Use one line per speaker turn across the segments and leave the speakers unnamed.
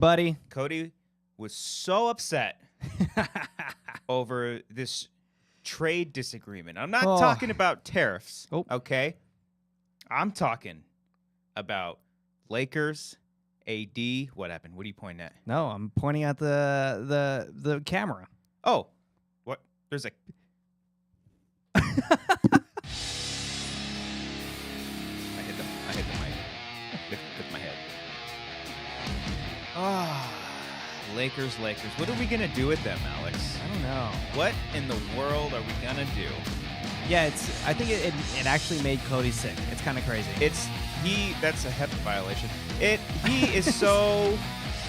Buddy.
Cody was so upset over this trade disagreement. I'm not talking about tariffs, okay? I'm talking about Lakers, AD. What happened? What are you pointing at?
No, I'm pointing at the camera.
Oh, what? There's a... I hit the mic with my head. Lakers. What are we going to do with them, Alex?
I don't know.
What in the world are we going to do?
Yeah, I think it actually made Cody sick. It's kind of crazy.
That's a HEPA violation. He is so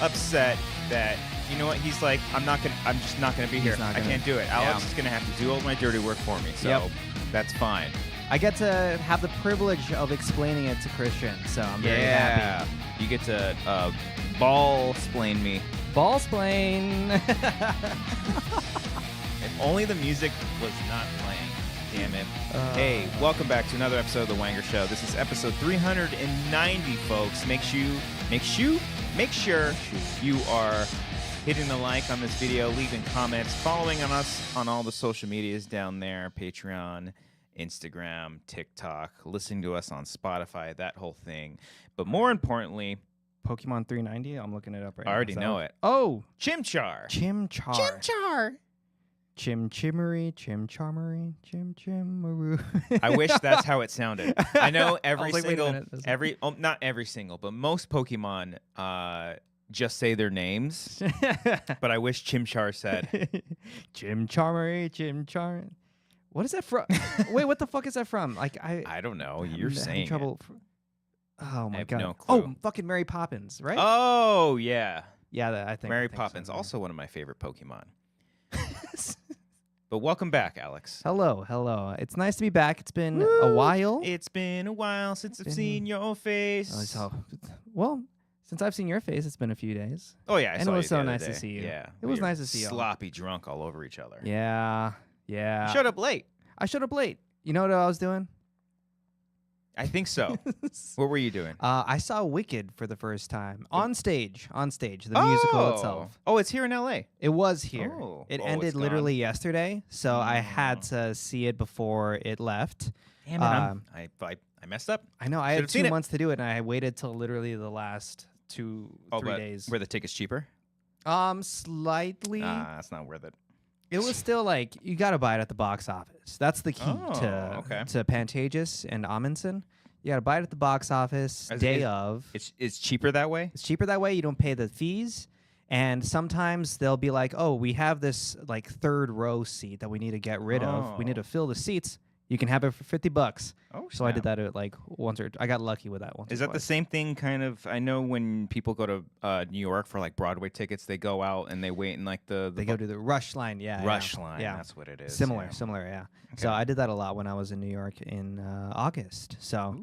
upset that, you know what, he's like, I'm just not gonna be here. I can't do it. Alex is gonna have to do all my dirty work for me. So that's fine.
I get to have the privilege of explaining it to Christian, so I'm very happy.
You get to ball-splain me.
Ball-splain.
If only the music was not playing. Damn it. Hey, welcome back to another episode of The Wanger Show. This is episode 390, folks. Make sure you are hitting the like on this video, leaving comments, following on us on all the social medias down there, Patreon, Instagram, TikTok, listening to us on Spotify, that whole thing. But more importantly,
Pokemon 390, I'm looking it up right now.
I already know it.
Oh,
Chimchar.
Chimchimmery, chimcharmery, chimchimaroo.
I wish that's how it sounded. I know not every single, but most Pokemon just say their names. But I wish Chimchar said
Chimcharmery, Chimchar. What is that from? Wait, what the fuck is that from? Like
I don't know. You're saying
trouble. Oh my god.
No clue.
Oh, fucking Mary Poppins, right?
Oh yeah.
Yeah, I think
Mary Poppins,
so.
also one of my favorite Pokemon. But welcome back, Alex.
Hello. It's nice to be back. It's been a while.
It's been a while since I've seen your face.
Well, since I've seen your face, it's been a few days.
Oh yeah,
and it was so nice to see you.
Yeah,
it was nice to see you.
Sloppy drunk all over each other.
Yeah.
You showed up late.
I showed up late. You know what I was doing?
I think so. What were you doing?
I saw Wicked for the first time on stage, the musical itself.
Oh, it's here in LA.
It was here. It
it's
ended
gone.
literally yesterday, so I had to see it before it left.
Damn it, I messed up.
I know. I had 2 months to do it, and I waited till literally the last 3 days.
Were the tickets cheaper?
Slightly.
That's not worth it.
It was still like, you got to buy it at the box office. That's the key to Pantages and Amundsen. You got to buy it at the box office of.
It's cheaper that way?
It's cheaper that way. You don't pay the fees. And sometimes they'll be like, oh, we have this like third row seat that we need to get rid of. We need to fill the seats. You can have it for $50.
Oh,
so I did that at like I got lucky with that one.
Is that the same thing kind of? I know when people go to New York for like Broadway tickets, they go out and they wait in like
they go to the rush line. Yeah.
Rush line. Yeah. That's what it is.
Similar. Yeah. Okay. So I did that a lot when I was in New York in August. So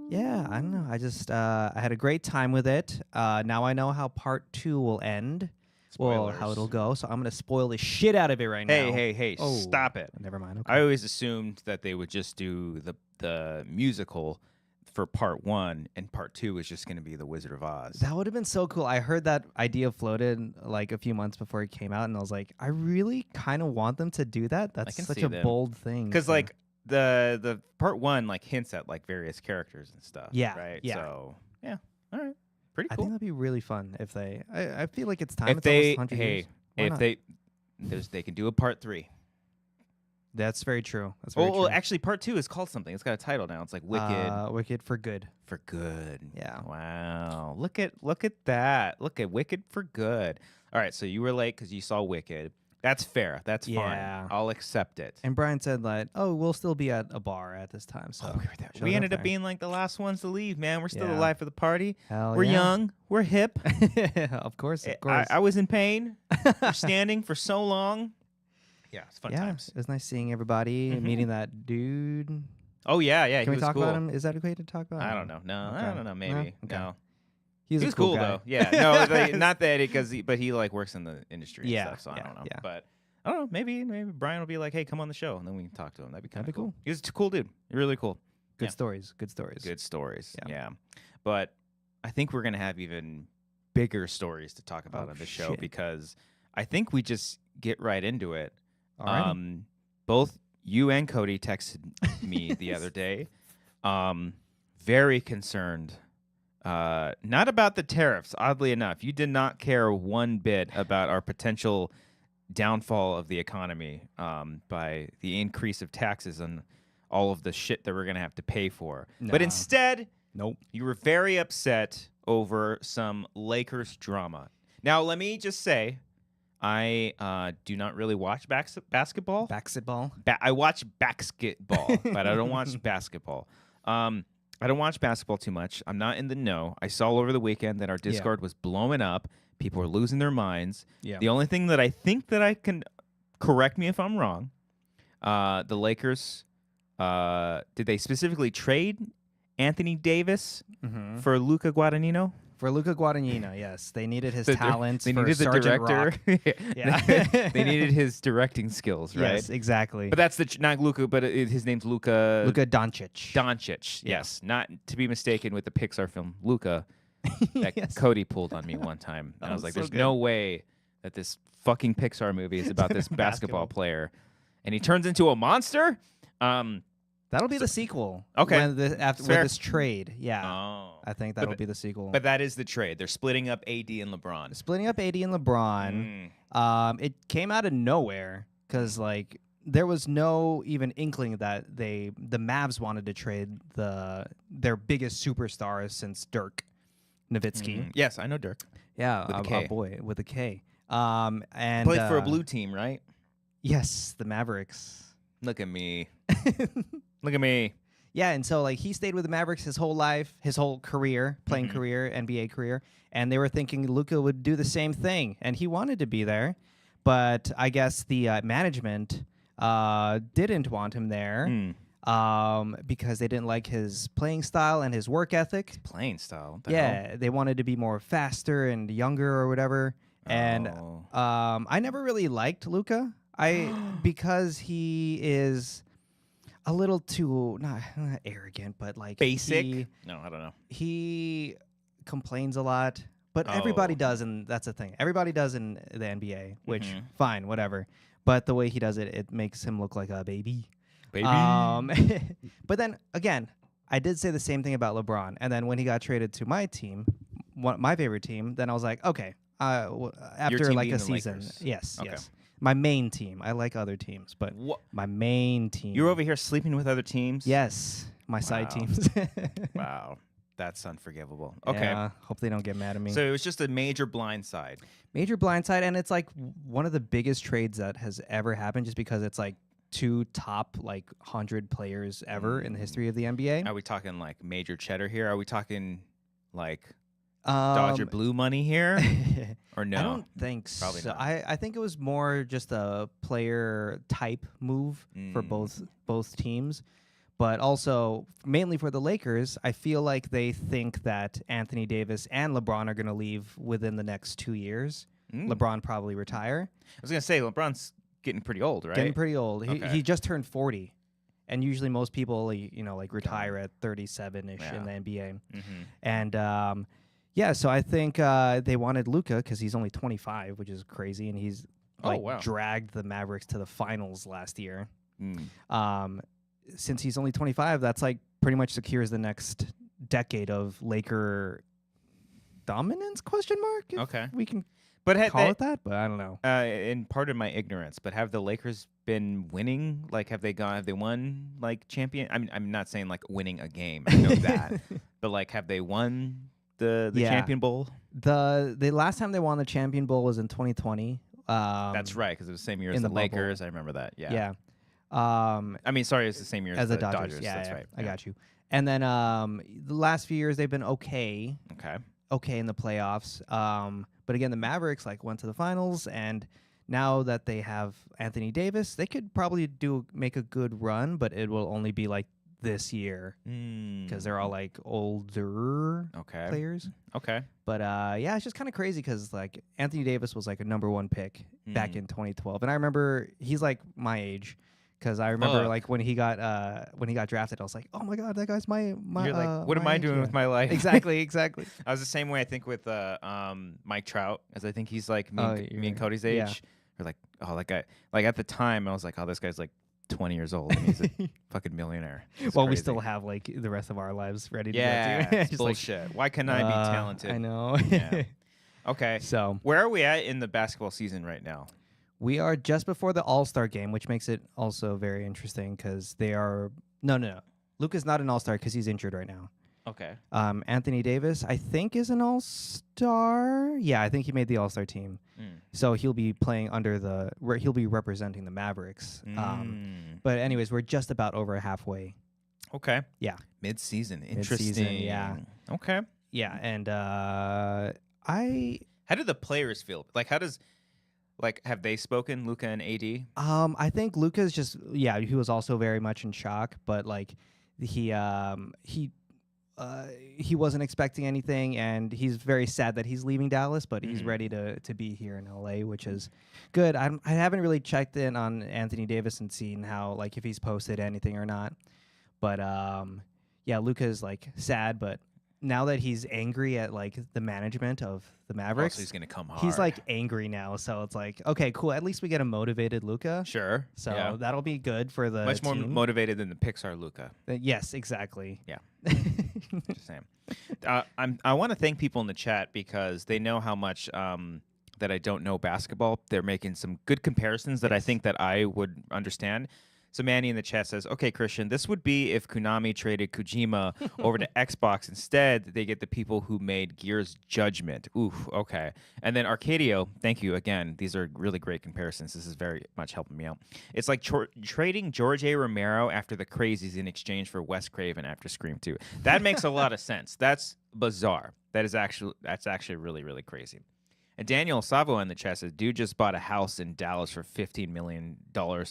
yeah, I don't know. I just I had a great time with it. Now I know how part 2 will end. Spoilers. Well, how it'll go. So I'm going to spoil the shit out of it right now.
Hey, stop it.
Never mind. Okay.
I always assumed that they would just do the musical for part 1, and part 2 is just going to be The Wizard of Oz.
That would have been so cool. I heard that idea floated like a few months before it came out, and I was like, I really kind of want them to do that. That's such a bold thing.
Because like the part 1 like hints at like various characters and stuff.
Yeah.
Right?
Yeah.
So, yeah. All right. Pretty cool.
I think that'd be really fun if they. I feel like it's time. It's almost 100 years.
They can do a part 3.
That's very true. That's very true.
Well, actually, part 2 is called something. It's got a title now. It's like Wicked.
Wicked for Good.
For Good.
Yeah.
Wow. Look at that. Look at Wicked for Good. All right. So you were late because you saw Wicked. That's fair. That's fine. I'll accept it.
And Brian said that, we'll still be at a bar at this time. So
we ended up being like the last ones to leave, man. We're still alive for the party.
We're
young. We're hip.
Of course.
I was in pain for standing for so long. Yeah, it's fun times.
It was nice seeing everybody, meeting that dude.
Oh, yeah.
Can we talk about him? Is that okay to talk about him?
I don't know. No, okay. I don't know. Maybe.
Okay.
No.
He was
cool
guy.
though. Yeah. No, not that but he like works in the industry and stuff, so I don't know.
Yeah.
But I don't know. Maybe Brian will be like, "Hey, come on the show," and then we can talk to him. That'd be kind of cool. He was a cool dude. Really cool.
Good stories.
Good stories. Yeah. But I think we're gonna have even bigger stories to talk about on the show because I think we just get right into it. Both you and Cody texted me the other day, very concerned. Not about the tariffs, oddly enough. You did not care one bit about our potential downfall of the economy by the increase of taxes and all of the shit that we're going to have to pay for. Nah. But instead, you were very upset over some Lakers drama. Now, let me just say, I do not really watch basketball. I watch basketball, but I don't watch basketball. I don't watch basketball too much. I'm not in the know. I saw over the weekend that our Discord was blowing up. People were losing their minds. Yeah. The only thing that I think that I can correct me if I'm wrong, the Lakers, did they specifically trade Anthony Davis for Luka Guadagnino?
For Luka Guadagnino, yes. They needed his talents.
They
for
needed the
Sergeant
director.
Yeah.
They needed his directing skills, right?
Yes, exactly.
But that's not Luka, but his name's Luka.
Luka Doncic.
Doncic, yes. Not to be mistaken with the Pixar film Luka that Cody pulled on me one time. And I was like, there's no way that this fucking Pixar movie is about this basketball player. And he turns into a monster?
That'll be the sequel.
Okay.
After this trade. Yeah.
Oh.
I think that'll be the sequel.
But that is the trade. They're splitting up AD and LeBron.
It came out of nowhere because, like, there was no even inkling that the Mavs wanted to trade their biggest superstars since Dirk Nowitzki.
Yes, I know Dirk.
Yeah.
With a K.
Boy, with a K. And
played for a blue team, right?
Yes, the Mavericks.
Look at me. Look at me.
Yeah, and so like he stayed with the Mavericks his whole life, his whole career, playing career, NBA career, and they were thinking Luka would do the same thing, and he wanted to be there, but I guess the management didn't want him there because they didn't like his playing style and his work ethic.
Playing style?
They wanted to be more faster and younger or whatever, and I never really liked Luka. Because he is a little too not arrogant, but like
basic. No, I don't know.
He complains a lot, but everybody does, and that's the thing. Everybody does in the NBA, which fine, whatever. But the way he does it, it makes him look like a baby. But then again, I did say the same thing about LeBron, and then when he got traded to my team, my favorite team, then I was like, okay. After like a season, yes. My main team. I like other teams, but my main team.
You're over here sleeping with other teams?
Yes, my side teams.
Wow, that's unforgivable. Okay.
Yeah, hope they don't get mad at me.
So it was just a major blindside.
And it's like one of the biggest trades that has ever happened just because it's like two top like 100 players ever in the history of the NBA.
Are we talking like major cheddar here? Are we talking like Dodger blue money here? Or no?
I don't think
Probably
so.
not.
I think it was more just a player type move for both teams. But also, mainly for the Lakers, I feel like they think that Anthony Davis and LeBron are going to leave within the next 2 years. LeBron probably retire.
I was going to say, LeBron's getting pretty old, right?
Getting pretty old. He just turned 40. And usually most people, like retire at 37-ish in the NBA. And yeah, so I think they wanted Luka because he's only 25, which is crazy, and he's dragged the Mavericks to the finals last year. Since he's only 25, that's like pretty much secures the next decade of Laker dominance? ? If we can call it that, but I don't know.
And pardon my ignorance, but have the Lakers been winning? Like, have they won like champion? I'm not saying like winning a game. I know that, but like, have they won the Champion Bowl?
The last time they won the Champion Bowl was in 2020.
That's right, because it was the same year as the Lakers. I remember that.
Yeah.
I mean, sorry, it's the same year as the Dodgers.
Yeah,
that's right.
I got you. And then the last few years they've been okay in the playoffs. But again, the Mavericks went to the finals, and now that they have Anthony Davis, they could probably make a good run, but it will only be like this year because they're all older players.
Okay.
But yeah, it's just kind of crazy because Anthony Davis was a #1 pick back in 2012, and I remember he's my age Because I remember like when he got drafted, I was like, oh my god, that guy's my.
You're like, what am I doing with my life?
Exactly.
I was the same way. I think with Mike Trout, as I think he's like me and Cody's age.
Yeah.
We're like, oh, that guy. Like at the time, I was like, oh, this guy's like 20 years old. And he's a fucking millionaire.
Well, we still have like the rest of our lives ready to go to.
It's bullshit. Like, why couldn't I be talented?
I know.
Yeah. Okay.
So
where are we at in the basketball season right now?
We are just before the All-Star game, which makes it also very interesting because they are no. Luka's not an All-Star because he's injured right now.
Okay.
Anthony Davis, I think, is an All-Star. Yeah, I think he made the All-Star team. So he'll be playing he'll be representing the Mavericks. But anyways, we're just about over halfway.
Okay.
Yeah.
Mid-season. Interesting.
Mid-season, yeah.
Okay.
Yeah, and
how do the players feel? Like, have they spoken, Luka and AD?
I think Luka's just he was also very much in shock, but like he wasn't expecting anything, and he's very sad that he's leaving Dallas, but he's ready to be here in LA, which is good. I haven't really checked in on Anthony Davis and seen how like if he's posted anything or not, but Luka's like sad, but now that he's angry at like the management of the Mavericks,
so he's gonna come hard.
He's like angry now, so it's like, okay, cool. At least we get a motivated Luka.
Sure.
So that'll be good for the
much more
team.
Motivated than the Pixar Luka.
Yes, exactly.
Yeah. Just saying. I want to thank people in the chat because they know how much that I don't know basketball. They're making some good comparisons that I think that I would understand. So Manny in the chat says, okay, Christian, this would be if Konami traded Kojima over to Xbox. Instead, they get the people who made Gears Judgment. Oof, okay. And then Arcadio, thank you again. These are really great comparisons. This is very much helping me out. It's like trading George A. Romero after The Crazies in exchange for Wes Craven after Scream 2. That makes a lot of sense. That's bizarre. That's actually really, really crazy. And Daniel Savo in the chat says, dude just bought a house in Dallas for $15 million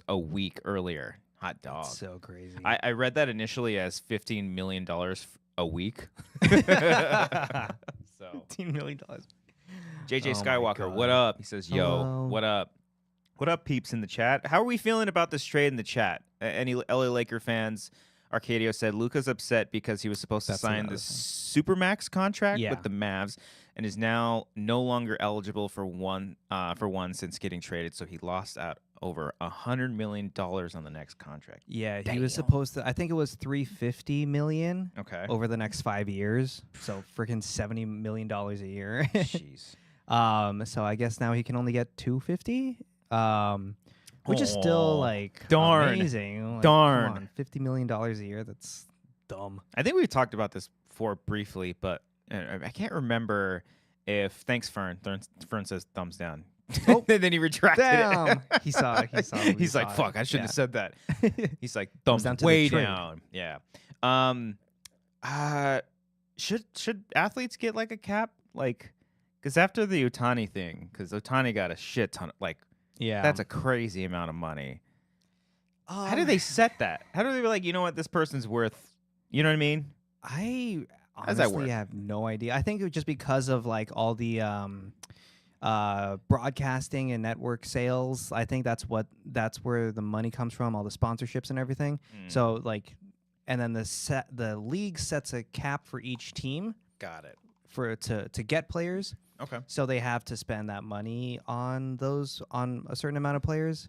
a week earlier. Hot dog.
That's so crazy.
I read that initially as $15 million a week. So
$15 million.
JJ Skywalker, what up? He says, yo,
hello.
What up? What up, peeps in the chat? How are we feeling about this trade in the chat? Any LA Laker fans? Arcadio said Luka's upset because he was supposed to sign the Supermax contract with the Mavs and is now no longer eligible for one since getting traded. So he lost out over $100 million on the next contract.
Yeah, he was supposed to. I think it was $350 million.
Okay.
Over the next 5 years, so freaking $70 million a year.
Jeez.
So I guess now he can only get $250. Which is still like amazing. Like,
Darn.
Come on, $50 million a year. That's dumb.
I think we talked about this before briefly, but I can't remember if. Thanks, Fern. Fern says thumbs down. Oh, and then he retracted it.
He saw it.
He's like, fuck, I shouldn't have said that. He's like, thumbs
down to
way
the
down. Yeah. Should athletes get like a cap? Like, because after the Ohtani thing, because Ohtani got a shit ton of, like, that's a crazy amount of money. How do they set that? How do they be like, you know what, this person's worth, you know what I mean?
I honestly have no idea. I think it was just because of like all the broadcasting and network sales. I think that's where the money comes from, all the sponsorships and everything. So like, and then the league sets a cap for each team.
Got it.
To get players.
Okay.
So they have to spend that money on a certain amount of players.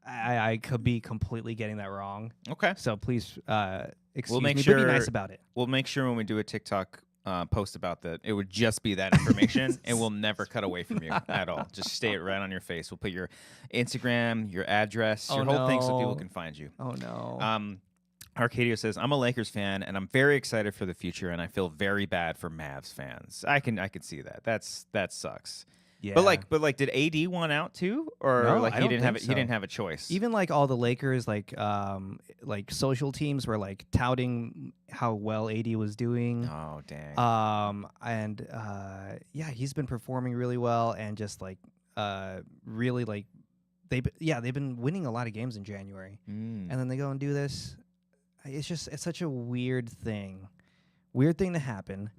I could be completely getting that wrong.
Okay.
So please excuse
me,
but be nice about it.
We'll make sure when we do a TikTok post about that, it would just be that information, and we'll never cut away from you at all. Just stay it right on your face. We'll put your Instagram, your address, your whole thing so people can find you.
Oh, no.
Arcadio says, I'm a Lakers fan, and I'm very excited for the future, and I feel very bad for Mavs fans. I can see that. That sucks. Yeah. But like, did AD want out too, or
no,
like
he
didn't have a choice?
Even like all the Lakers, like social teams were like touting how well AD was doing.
Oh dang.
He's been performing really well, and just like really like they've been winning a lot of games in January, and then they go and do this. It's such a weird thing to happen,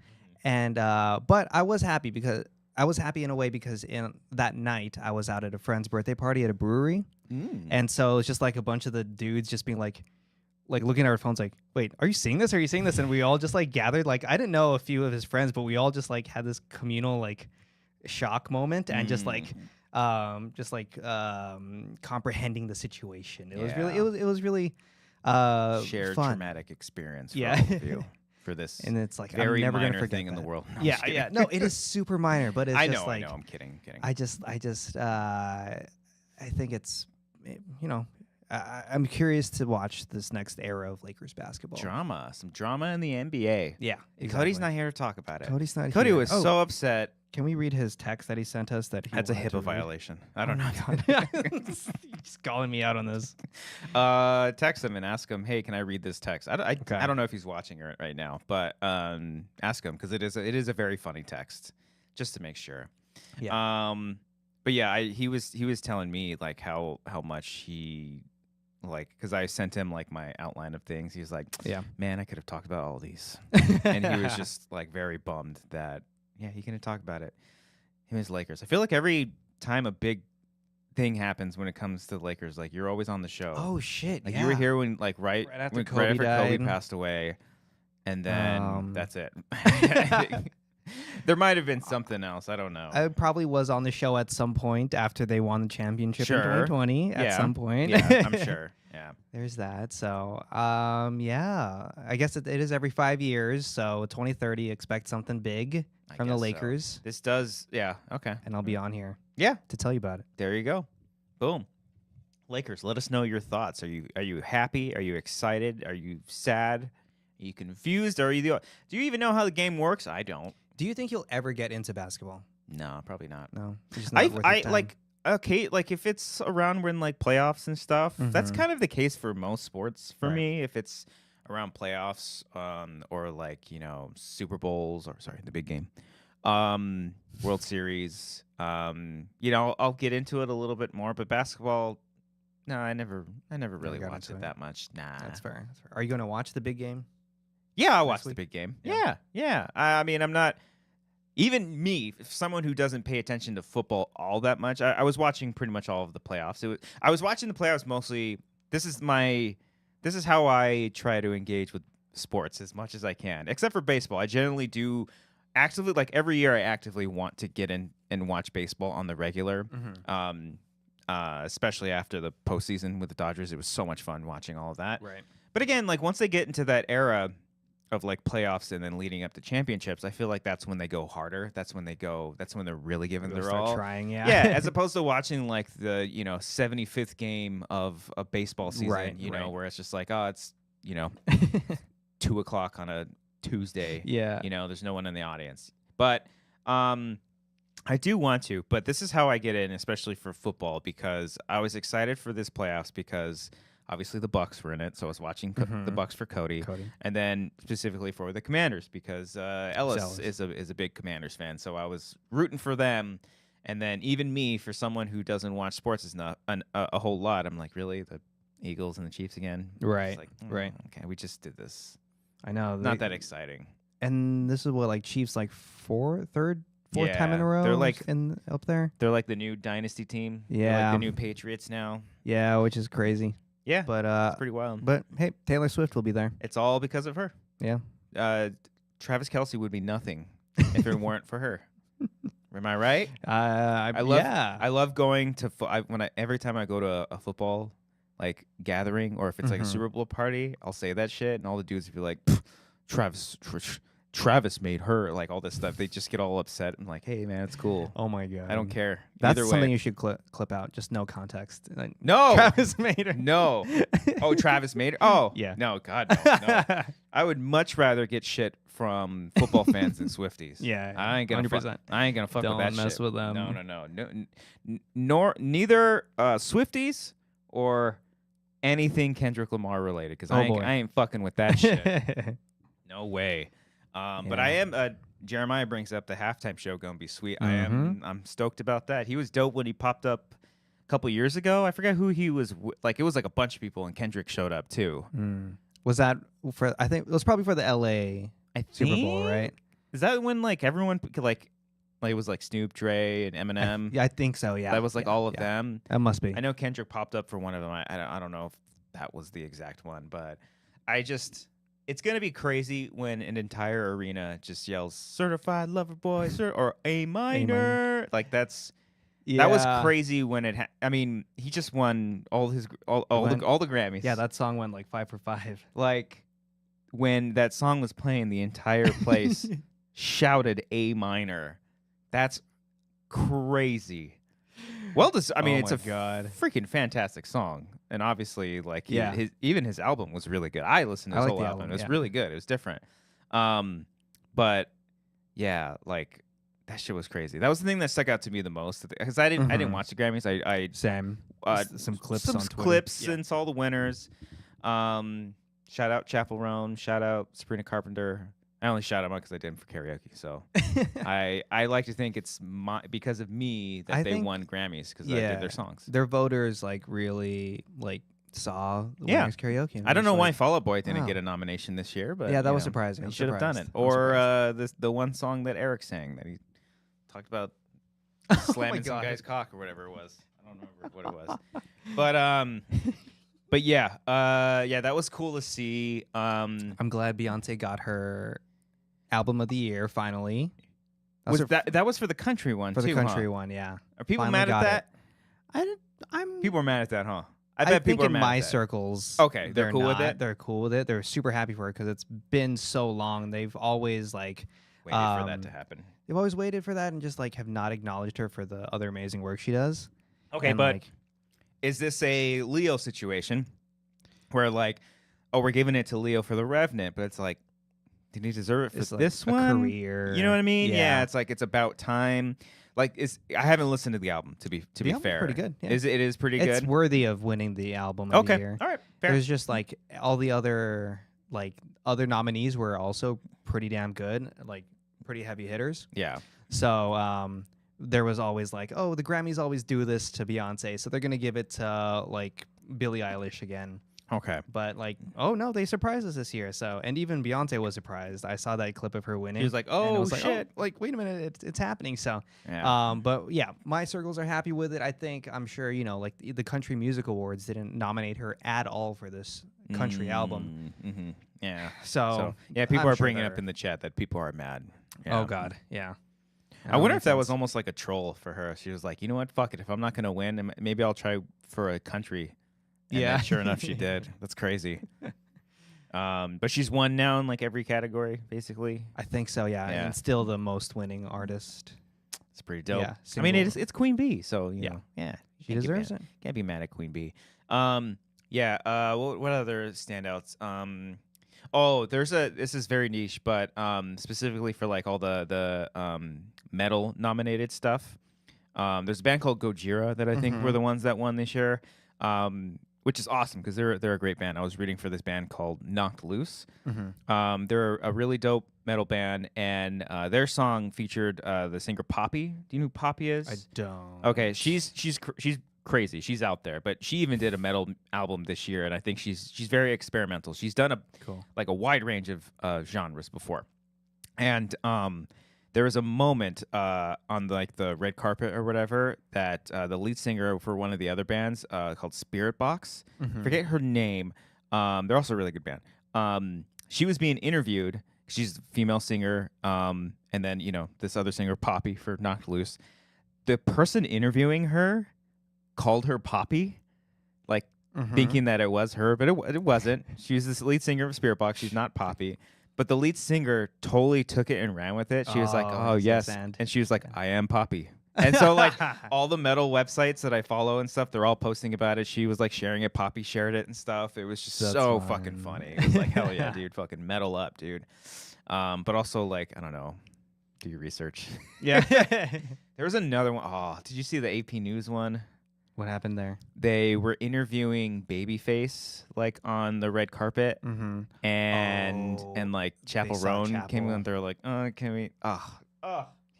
and but I was happy because I was happy in a way because in that night I was out at a friend's birthday party at a brewery, and so it was just like a bunch of the dudes just being like looking at our phones like, wait, are you seeing this? Are you seeing this? And we all just like gathered. Like I didn't know a few of his friends, but we all just like had this communal like shock moment and just comprehending the situation. It was really
shared
fun.
traumatic experience for all of you for this.
And it's like
very
I'm never
minor
gonna forget
thing in the
that.
world. No,
Yeah. No, it is super minor, but it's
I
just
know.
like
I'm kidding.
I think it's, you know, I'm curious to watch this next era of Lakers basketball.
Some drama in the NBA.
Yeah,
exactly. Cody's not here to talk about it.
Cody's not
Cody
here.
was so upset.
Can we read his text that he sent us?
That's a HIPAA violation. I don't know.
He's calling me out on this.
Text him and ask him, hey, can I read this text? I don't know if he's watching it right now, but ask him because it is a very funny text, just to make sure.
Yeah.
But yeah, he was telling me like how much he like, because I sent him like my outline of things. He was like,
yeah,
man, I could have talked about all these, and he was just like very bummed that he couldn't talk about it. Him and his Lakers. I feel like every time a big thing happens when it comes to the Lakers, like you're always on the show.
Oh shit!
Like you were here when like right
after
Kobe passed away, and then that's it. There might have been something else. I don't know.
I probably was on the show at some point after they won the championship in 2020. At some point,
yeah, I'm sure. Yeah,
there's that. So, yeah, I guess it is every 5 years. So 2030, expect something big from the Lakers.
So. This does, yeah, okay.
And I'll be on here, to tell you about it.
There you go. Boom. Lakers, let us know your thoughts. Are you happy? Are you excited? Are you sad? Are you confused? Do you even know how the game works? I don't.
Do you think you'll ever get into basketball?
No, probably not.
No.
I like okay, like if it's around when like playoffs and stuff, that's kind of the case for most sports for me. If it's around playoffs, or like, you know, Super Bowls or the big game, World Series, you know, I'll get into it a little bit more. But basketball, no, I never really watched it that much. Nah,
that's fair. Are you gonna watch the big game?
Yeah, I'll watch the big game. Yeah. I mean, I'm not. Even me, someone who doesn't pay attention to football all that much, I was watching pretty much all of the playoffs. I was watching the playoffs mostly. This is how I try to engage with sports as much as I can, except for baseball. I generally do actively, like every year, I actively want to get in and watch baseball on the regular. Especially after the postseason with the Dodgers, it was so much fun watching all of that.
Right.
But again, like once they get into that era of like playoffs and then leading up to championships, I feel like that's when they go harder. That's when they're really giving their all.
Trying,
as opposed to watching like the, you know, 75th game of a baseball season, you know, where it's just like, oh, it's, you know, 2:00 on a Tuesday.
Yeah.
You know, there's no one in the audience. But I do want to, but this is how I get in, especially for football, because I was excited for this playoffs because obviously the Bucks were in it, so I was watching the Bucks for Cody, and then specifically for the Commanders because Ellis is a big Commanders fan, so I was rooting for them. And then even me, for someone who doesn't watch sports is not a whole lot, I'm like, really, the Eagles and the Chiefs again?
Right,
like,
right.
Okay, we just did this.
I know.
Not that exciting.
And this is what, like Chiefs, like fourth time in a row.
They're like
up there.
They're like the new dynasty team.
Yeah,
they're like the new Patriots now.
Yeah, which is crazy.
Yeah,
but
it's pretty wild.
But hey, Taylor Swift will be there.
It's all because of her.
Yeah.
Travis Kelce would be nothing if it weren't for her. Am I right? I love going to every time I go to a football like gathering, or if it's like a Super Bowl party, I'll say that shit, and all the dudes will be like, Travis made her, like all this stuff. They just get all upset. I'm like, hey man, it's cool.
Oh my god,
I don't care.
That's something you should clip out. Just no context.
No,
Travis made her.
No. Oh, Travis made her. Oh
yeah.
No, God, no. I would much rather get shit from football fans than Swifties.
Yeah,
I ain't gonna 100%. I ain't gonna fuck
don't
with that
mess
shit.
with them.
No. Neither Swifties or anything Kendrick Lamar related, because I ain't fucking with that shit. No way. But I am. Jeremiah brings up the halftime show gonna be sweet. I'm stoked about that. He was dope when he popped up a couple years ago. I forget who he was. Like it was like a bunch of people, and Kendrick showed up too.
Was that for? I think it was probably for the LA Super Bowl, right?
Is that when like everyone like Like it was like Snoop, Dre, and Eminem.
Yeah, I think so. Yeah,
That was like all of them.
That must be.
I know Kendrick popped up for one of them. I don't know if that was the exact one, but it's gonna be crazy when an entire arena just yells "Certified Lover Boy" or A minor. Like that was crazy when I mean, he just won all the Grammys.
Yeah, that song went like 5 for 5.
Like when that song was playing, the entire place shouted A minor. That's crazy. Well, I mean, it's a freaking fantastic song, and obviously, like, even his album was really good. I listened to his whole album; it was really good. It was different. But yeah, like that shit was crazy. That was the thing that stuck out to me the most because I didn't watch the Grammys. I
Sam some clips,
and saw the winners. Shout out Chapel Roan. Shout out Sabrina Carpenter. I only shout them out because I did them for karaoke. So I like to think it's because of me that they won Grammys because I did their songs.
Their voters like really like saw the winners karaoke.
I don't know why Fall Out Boy didn't get a nomination this year, but
that was surprising.
He should have done it. Or the one song that Eric sang that he talked about slamming some guy's cock or whatever it was. I don't remember what it was. But yeah, that was cool to see.
I'm glad Beyonce got her album of the year finally.
That was for the country one too?
For the country one, yeah.
Are people
finally
mad at that? People are mad at that, huh? I bet people are mad at that.
in my circles.
Okay, they're cool with it.
They're cool with it. They're super happy for it because it's been so long. They've always like
waited for that to happen.
They've always waited for that and just like have not acknowledged her for the other amazing work she does.
Okay,
and,
but is this a Leo situation where like, oh, we're giving it to Leo for the Revenant, but it's like, did he deserve it for this one?
Career.
You know what I mean? Yeah, it's like it's about time. Like, I haven't listened to the album to be fair.
Pretty good. Yeah.
It is pretty good.
It's worthy of winning the album of the year.
All right, fair.
There's just like all the other nominees were also pretty damn good, like pretty heavy hitters.
Yeah.
So there was always like, oh, the Grammys always do this to Beyonce, so they're gonna give it to like Billie Eilish again.
Okay.
But like, oh no, they surprised us this year. So, and even Beyonce was surprised. I saw that clip of her winning.
She was like, oh shit.
Like, wait a minute, it's happening. So,
yeah.
But yeah, my circles are happy with it. I'm sure, like the Country Music Awards didn't nominate her at all for this country album.
Mm-hmm. Yeah.
So
yeah, people are bringing up in the chat that people are mad. Yeah.
Oh God. Yeah.
I wonder if that was almost like a troll for her. She was like, you know what? Fuck it. If I'm not going to win, maybe I'll try for a country. And then sure enough, she did. That's crazy. But she's won now in like every category, basically.
I think so, yeah. And still the most winning artist.
It's pretty dope.
Yeah,
I mean, it's Queen Bee, so you know,
she deserves it.
Can't be mad at Queen Bee. What other standouts? This is very niche, but specifically for like all the metal nominated stuff. There's a band called Gojira that I think were the ones that won this year. Which is awesome because they're a great band. I was rooting for this band called Knocked Loose. They're a really dope metal band, and their song featured the singer Poppy. Do you know who Poppy is?
I don't.
Okay, she's crazy. She's out there, but she even did a metal album this year, and I think she's very experimental. She's done a wide range of genres before, and there was a moment on like the red carpet or whatever that the lead singer for one of the other bands called Spirit Box, forget her name. They're also a really good band. She was being interviewed. She's a female singer, and then this other singer Poppy for Knocked Loose. The person interviewing her called her Poppy, like thinking that it was her, but it wasn't. She's this lead singer of Spirit Box. She's not Poppy. But the lead singer totally took it and ran with it. She was like, oh, yes. And she was like, I am Poppy. And so, like, all the metal websites that I follow and stuff, they're all posting about it. She was, like, sharing it. Poppy shared it and stuff. It was just so fucking funny. It was like, hell yeah, dude. Fucking metal up, dude. But also, like, I don't know. Do your research.
Yeah.
There was another one. Oh, did you see the AP News one?
What happened there?
They were interviewing Babyface like on the red carpet, and like Chapel Roan came in. They're like, can we?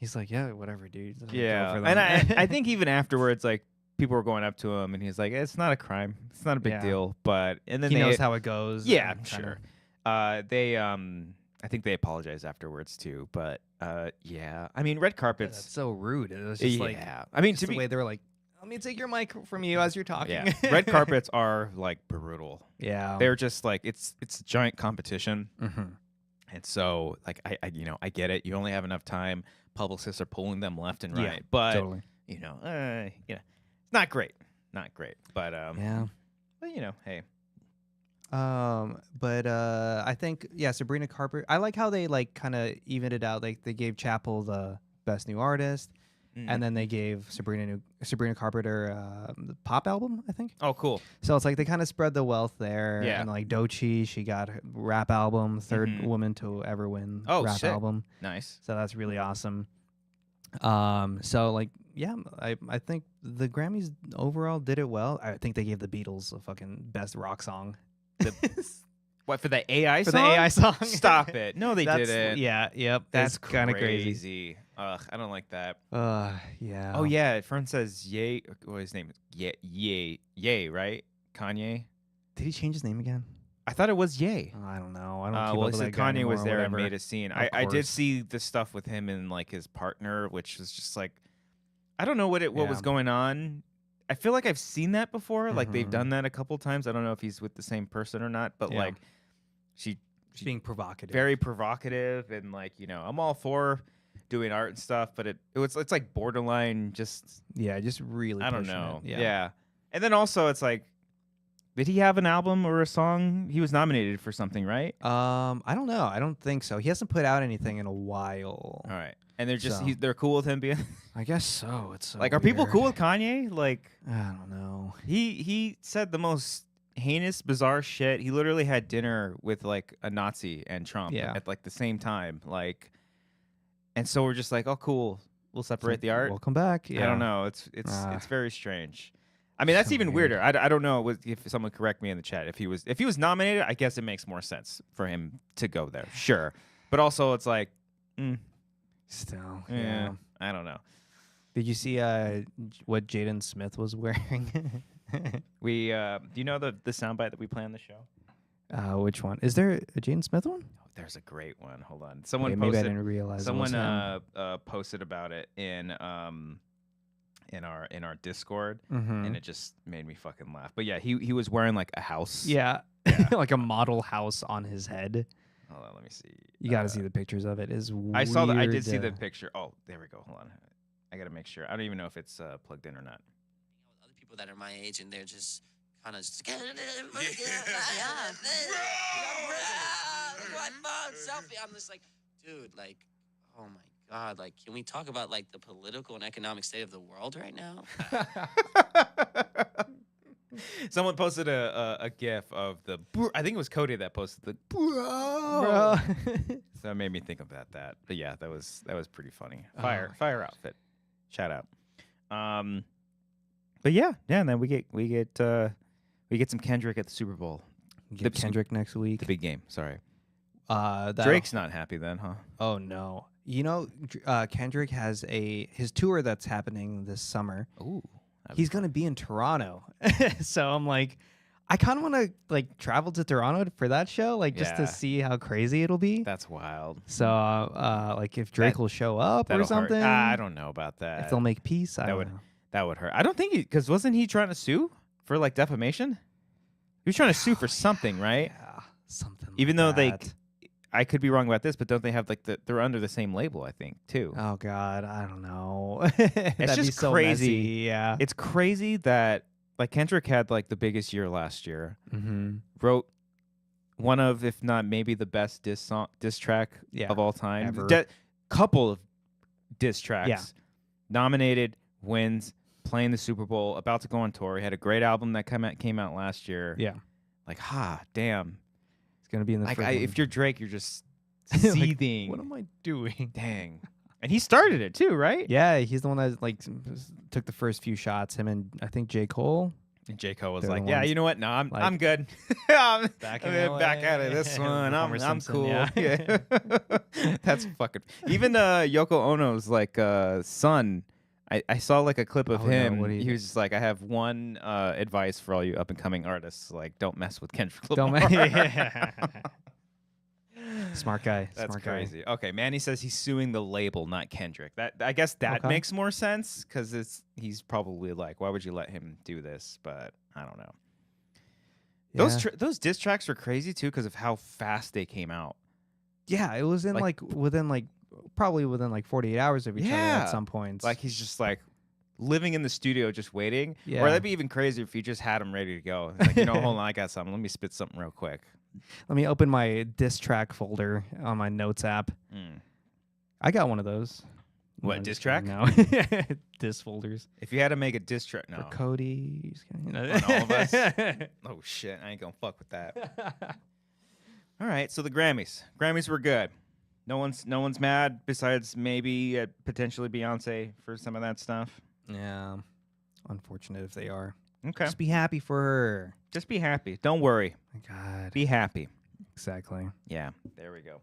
He's like, yeah, whatever, dude.
Yeah, and I think even afterwards, like people were going up to him, and he's like, it's not a crime, it's not a big deal. But and then
he knows how it goes.
Yeah, I'm sure. I think they apologized afterwards too, but Yeah. I mean, red
That's
carpets.
so rude. It was just like,
I mean,
just
to
the
be
way they were like, let me take your mic from you as you're talking.
yeah, red carpets are like brutal.
Yeah.
They're just like it's a giant competition,
Mm-hmm.
and so like I get it. You only have enough time. Publicists are pulling them left and
Yeah,
right, but
totally.
it's not great, but
Yeah.
but hey,
But I think Sabrina Carpenter. I like how they like kind of evened it out. Like they gave Chapel the best new artist, and then they gave Sabrina Carpenter the pop album, I think.
oh cool,
So it's like they kind of spread the wealth there.
Yeah.
And like Doechii, she got her rap album, third woman to ever win rap
sick.
album.
Nice.
So that's really awesome. So like I think the Grammys overall did it well. I think they gave the Beatles a fucking best rock song.
What for the AI
For
song?
the AI song.
Stop it! No, they didn't.
Yeah, yep.
That's
kind of crazy.
crazy. Ugh, I don't like that.
Yeah.
Oh yeah, Fern says Ye. What his name? Ye, right? Kanye.
Did he change his name again?
I thought it was Ye.
I don't know. I don't keep
Well,
up with
so
that guy
Kanye
anymore
was
or
there and
whatever.
made a scene.
Of
I did
course.
see the stuff with him and like his partner, which was just like, I don't know what was
Yeah.
going on. I feel like I've seen that before. Like they've
Mhm.
done that a couple times. I don't know if he's with the same person or not, but
Yeah.
like, she's
Being provocative.
very provocative and like I'm all for doing art and stuff, but it's like borderline just
just really.
I don't
pushing
know.
It.
Yeah. And then also it's like, did he have an album or a song? He was nominated for something, right?
I don't know. I don't think so. He hasn't put out anything in a while.
All right. And they're just
So.
they're cool with him being
I guess so. It's so
like, are people
weird.
cool with Kanye? Like
I don't know.
he said the most heinous, bizarre shit. He literally had dinner with like a Nazi and Trump at like the same time. Like, and so we're just like, oh, cool. We'll separate the art.
Welcome back. Yeah.
I don't know. It's very strange. I mean, that's
So
even
weird.
weirder. I don't know if someone correct me in the chat. If he was nominated, I guess it makes more sense for him to go there. Sure, but also it's like,
Still.
yeah, I don't know.
Did you see what Jaden Smith was wearing?
We do you know the soundbite that we play on the show?
Which one? Is there a Jaden Smith one?
Oh, there's a great one. Hold on. Someone
Maybe I
posted.
didn't realize.
Someone
it was him.
posted about it in our Discord,
Mhm.
and it just made me fucking laugh. But yeah, he was wearing like a house.
Yeah, like a model house on his head.
Hold on, let me see.
You got to see the pictures of it. Is
I saw that. I did
weird,
see the picture. Oh, there we go. Hold on. I gotta make sure. I don't even know if it's plugged in or not.
Other people that are my age and they're just kind of just selfie. I'm just like, dude, like, oh my God, like, can we talk about like the political and economic state of the world right now?
Someone posted a GIF of the. I think it was Cody that posted the.
Bro.
So it made me think about that. But yeah, that was pretty funny. Fire outfit. Shout out. But yeah, and then we get some Kendrick at the Super Bowl.
Get Kendrick next week.
The big game. Sorry.
That'll-
Drake's not happy then, huh?
Oh no. You know, Kendrick has his tour that's happening this summer.
Ooh.
He's gonna be in Toronto, so I'm like, I kind of want to like travel to Toronto for that show, like just
Yeah.
to see how crazy it'll be.
That's wild.
So, like if Drake will show up or
That'll hurt.
something,
I don't know about that.
if they'll make peace, I
That
don't
would
know.
that would hurt. I don't think because wasn't he trying to sue for like defamation? He was trying to sue for something, right?
Yeah, something.
Even
like
though
that.
I could be wrong about this, but don't they have like they're under the same label? I think too.
Oh God, I don't know. That'd be
just
so
crazy.
messy, Yeah.
It's crazy that like Kendrick had like the biggest year last year.
Mm-hmm.
Wrote one of, if not maybe the best diss track
Yeah,
of all time.
ever.
Couple of diss tracks.
Yeah.
Nominated, wins, playing the Super Bowl, about to go on tour. He had a great album that came out last year.
Yeah,
Like, damn.
it's gonna be in the.
Like,
freaking-
if you're Drake, you're just
Like,
seething.
what am I doing?
Dang. And he started it too, right?
Yeah, he's the one that like took the first few shots. Him and I think J. Cole.
And J. Cole was
They're the
like, yeah,
ones,
you know what? No, I'm
like,
good. I'm
back
I'm
in
back
LA.
out of this one.
Homer
I'm
Simpson,
cool.
yeah.
That's fucking. Even Yoko Ono's like son. I saw like a clip of
Oh, no,
him.
what do you
He
do?
was just like, I have one advice for all you up and coming artists. Like, don't mess with Kendrick
Don't
Lamar.
yeah. Smart guy.
That's
Smart
crazy. Okay, Manny says he's suing the label, not Kendrick. That I guess that
Okay.
makes more sense because he's probably like, why would you let him do this? But I don't know.
Yeah.
Those diss tracks were crazy too because of how fast they came out.
Yeah, it was in probably within 48 hours of each other
Yeah.
at some points.
Like he's just like living in the studio just waiting.
Yeah.
Or that'd be even crazier if you just had him ready to go. It's like, hold on, I got something. Let me spit something real quick.
Let me open my diss track folder on my notes app. I got one of those.
What,
No,
diss
just
track?
kidding, No. Diss folders.
If you had to make a diss track, no.
For Cody.
On all of us? Oh, shit. I ain't going to fuck with that. All right. So the Grammys. Grammys were good. No one's mad besides maybe potentially Beyonce for some of that stuff.
Yeah. Unfortunate if they are.
Okay.
Just be happy for her.
Just be happy. Don't worry.
My God.
Be happy.
Exactly.
Yeah. There we go.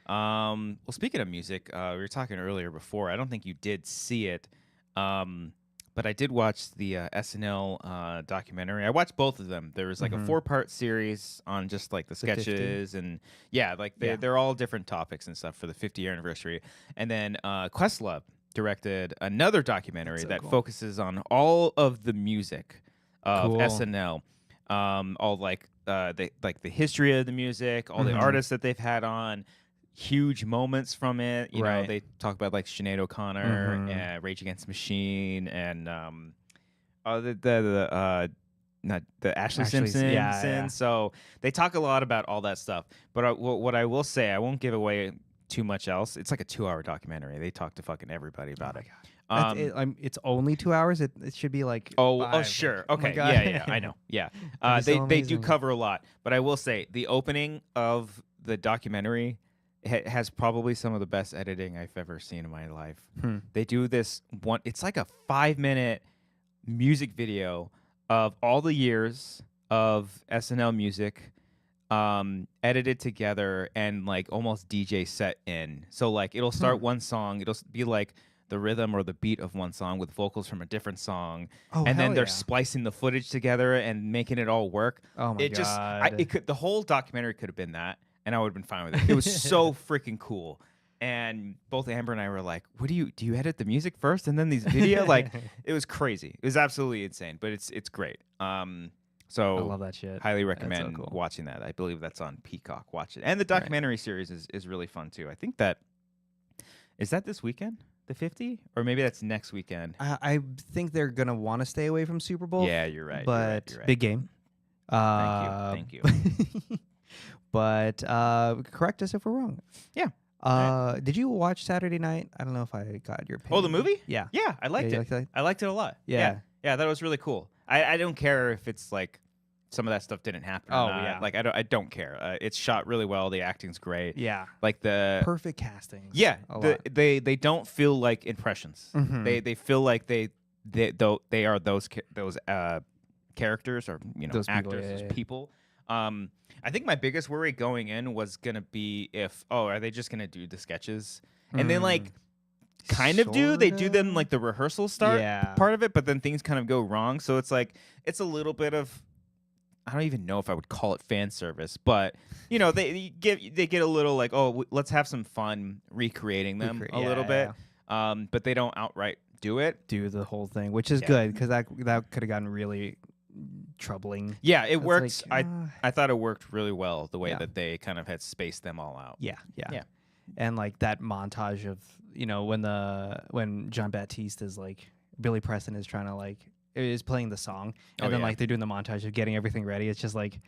Well, speaking of music, we were talking earlier before. I don't think you did see it, but I did watch the SNL documentary. I watched both of them. There was like a 4-part series on just like the sketches and they're all different topics and stuff for the 50-year anniversary. And then Questlove directed another documentary that focuses on all of the music of SNL, all the history of the music, all the artists that they've had on. Huge moments from it. You know, they talk about like Sinead O'Connor, Rage Against the Machine, and the Ashley Simpson.
Yeah.
So they talk a lot about all that stuff. But what I will say, I won't give away too much else. It's like a 2-hour documentary. They talk to fucking everybody about it.
It's only 2 hours. It should be like
oh
five.
Sure,
Like,
okay, yeah, I know, yeah. They do
amazing.
cover a lot, but I will say the opening of the documentary has probably some of the best editing I've ever seen in my life. They do this one. It's like a 5-minute music video of all the years of SNL music, edited together and like almost DJ set in. So like it'll start one song, it'll be like the rhythm or the beat of one song with vocals from a different song, and then they're splicing the footage together and making it all work.
Oh my God!
The whole documentary could have been that, and I would have been fine with it. It was so freaking cool. And both Amber and I were like, "What do you edit the music first and then these video?" Like, it was crazy. It was absolutely insane, but it's great. So
I love that shit.
Highly recommend
so cool.
watching that. I believe that's on Peacock. Watch it. And the documentary series is really fun too. I think is that this weekend, the 50, or maybe that's next weekend.
I think they're gonna want to stay away from Super Bowl.
Yeah, you're right.
But
you're right.
big game.
Thank you.
But correct us if we're wrong.
Yeah.
Did you watch Saturday Night? I don't know if I got your opinion.
Oh, the movie?
Yeah.
Yeah, I liked it. I liked it a lot.
Yeah.
Yeah, that was really cool. I don't care if it's like some of that stuff didn't happen.
Oh,
or not.
yeah.
Like I don't care. It's shot really well. The acting's great.
Yeah.
Like the
perfect casting.
Yeah.
A lot.
They don't feel like impressions. They feel like they are those characters or
those
actors,
people,
those people. I think my biggest worry going in was gonna be are they just gonna do the sketches and then like kind of they do them like the rehearsal part of it, but then things kind of go wrong. So it's like it's a little bit of, I don't even know if I would call it fan service, but they get a little like, let's have some fun recreating them a little bit. But they don't outright do
the whole thing, which is good because that could have gotten really troubling.
Yeah, it worked.
Like,
I thought it worked really well the way that they kind of had spaced them all out.
Yeah. And like that montage of when John Baptiste is like Billy Preston is trying to like is playing the song and then like they're doing the montage of getting everything ready. It's just like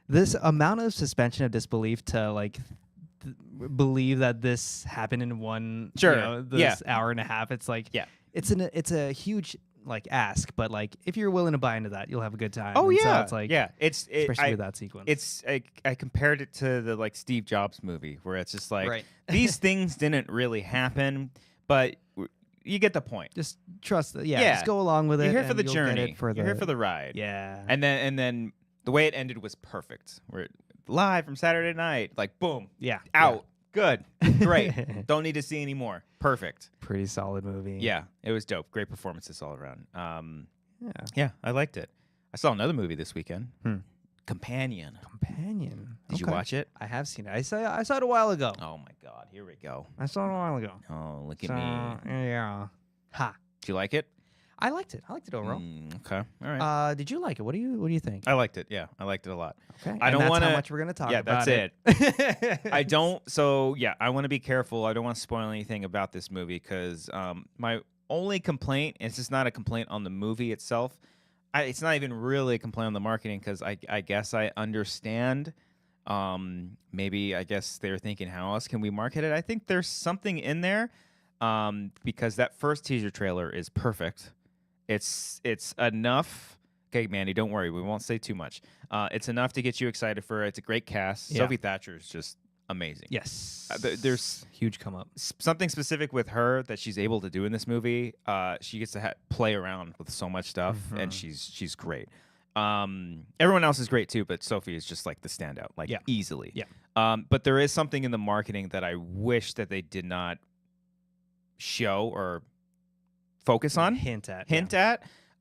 this amount of suspension of disbelief to like believe that this happened in one hour and a half. It's like it's a huge like ask, but like if you're willing to buy into that, you'll have a good time.
Oh,
and
yeah,
so it's like especially with that sequence.
It's I compared it to the like Steve Jobs movie where it's just like these things didn't really happen, but you get the point.
Just trust it. Yeah, just go along with it.
You're here for the journey.
You're
here for the ride.
Yeah,
and then the way it ended was perfect. We're live from Saturday night, like boom, out. Good. Great. Don't need to see any more. Perfect.
Pretty solid movie.
Yeah, it was dope. Great performances all around. Yeah, I liked it. I saw another movie this weekend Companion.
Did
you watch it?
I have seen it. I saw it a while ago.
Oh my God, here we go.
I saw it a while ago.
Oh, look at me.
Yeah. Ha.
Did you like it?
I liked it. I liked it overall.
Okay, all right.
Did you like it? What do you think?
I liked it. Yeah, I liked it a lot.
Okay.
I don't want
how much we're gonna talk
Yeah,
about
that's
it.
I don't. So yeah, I want to be careful. I don't want to spoil anything about this movie because my only complaint, and it's just not a complaint on the movie itself. It's not even really a complaint on the marketing because I guess I understand. Maybe I guess they're thinking, how else can we market it? I think there's something in there because that first teaser trailer is perfect. It's enough. Okay, Mandy, don't worry. We won't say too much. It's enough to get you excited for it. It's a great cast.
Yeah.
Sophie Thatcher is just amazing.
Yes.
There's
huge come up.
something specific with her that she's able to do in this movie. She gets to play around with so much stuff, and she's great. Everyone else is great too, but Sophie is just like the standout, like easily.
Yeah.
But there is something in the marketing that I wish that they did not show or focus on,
hint at,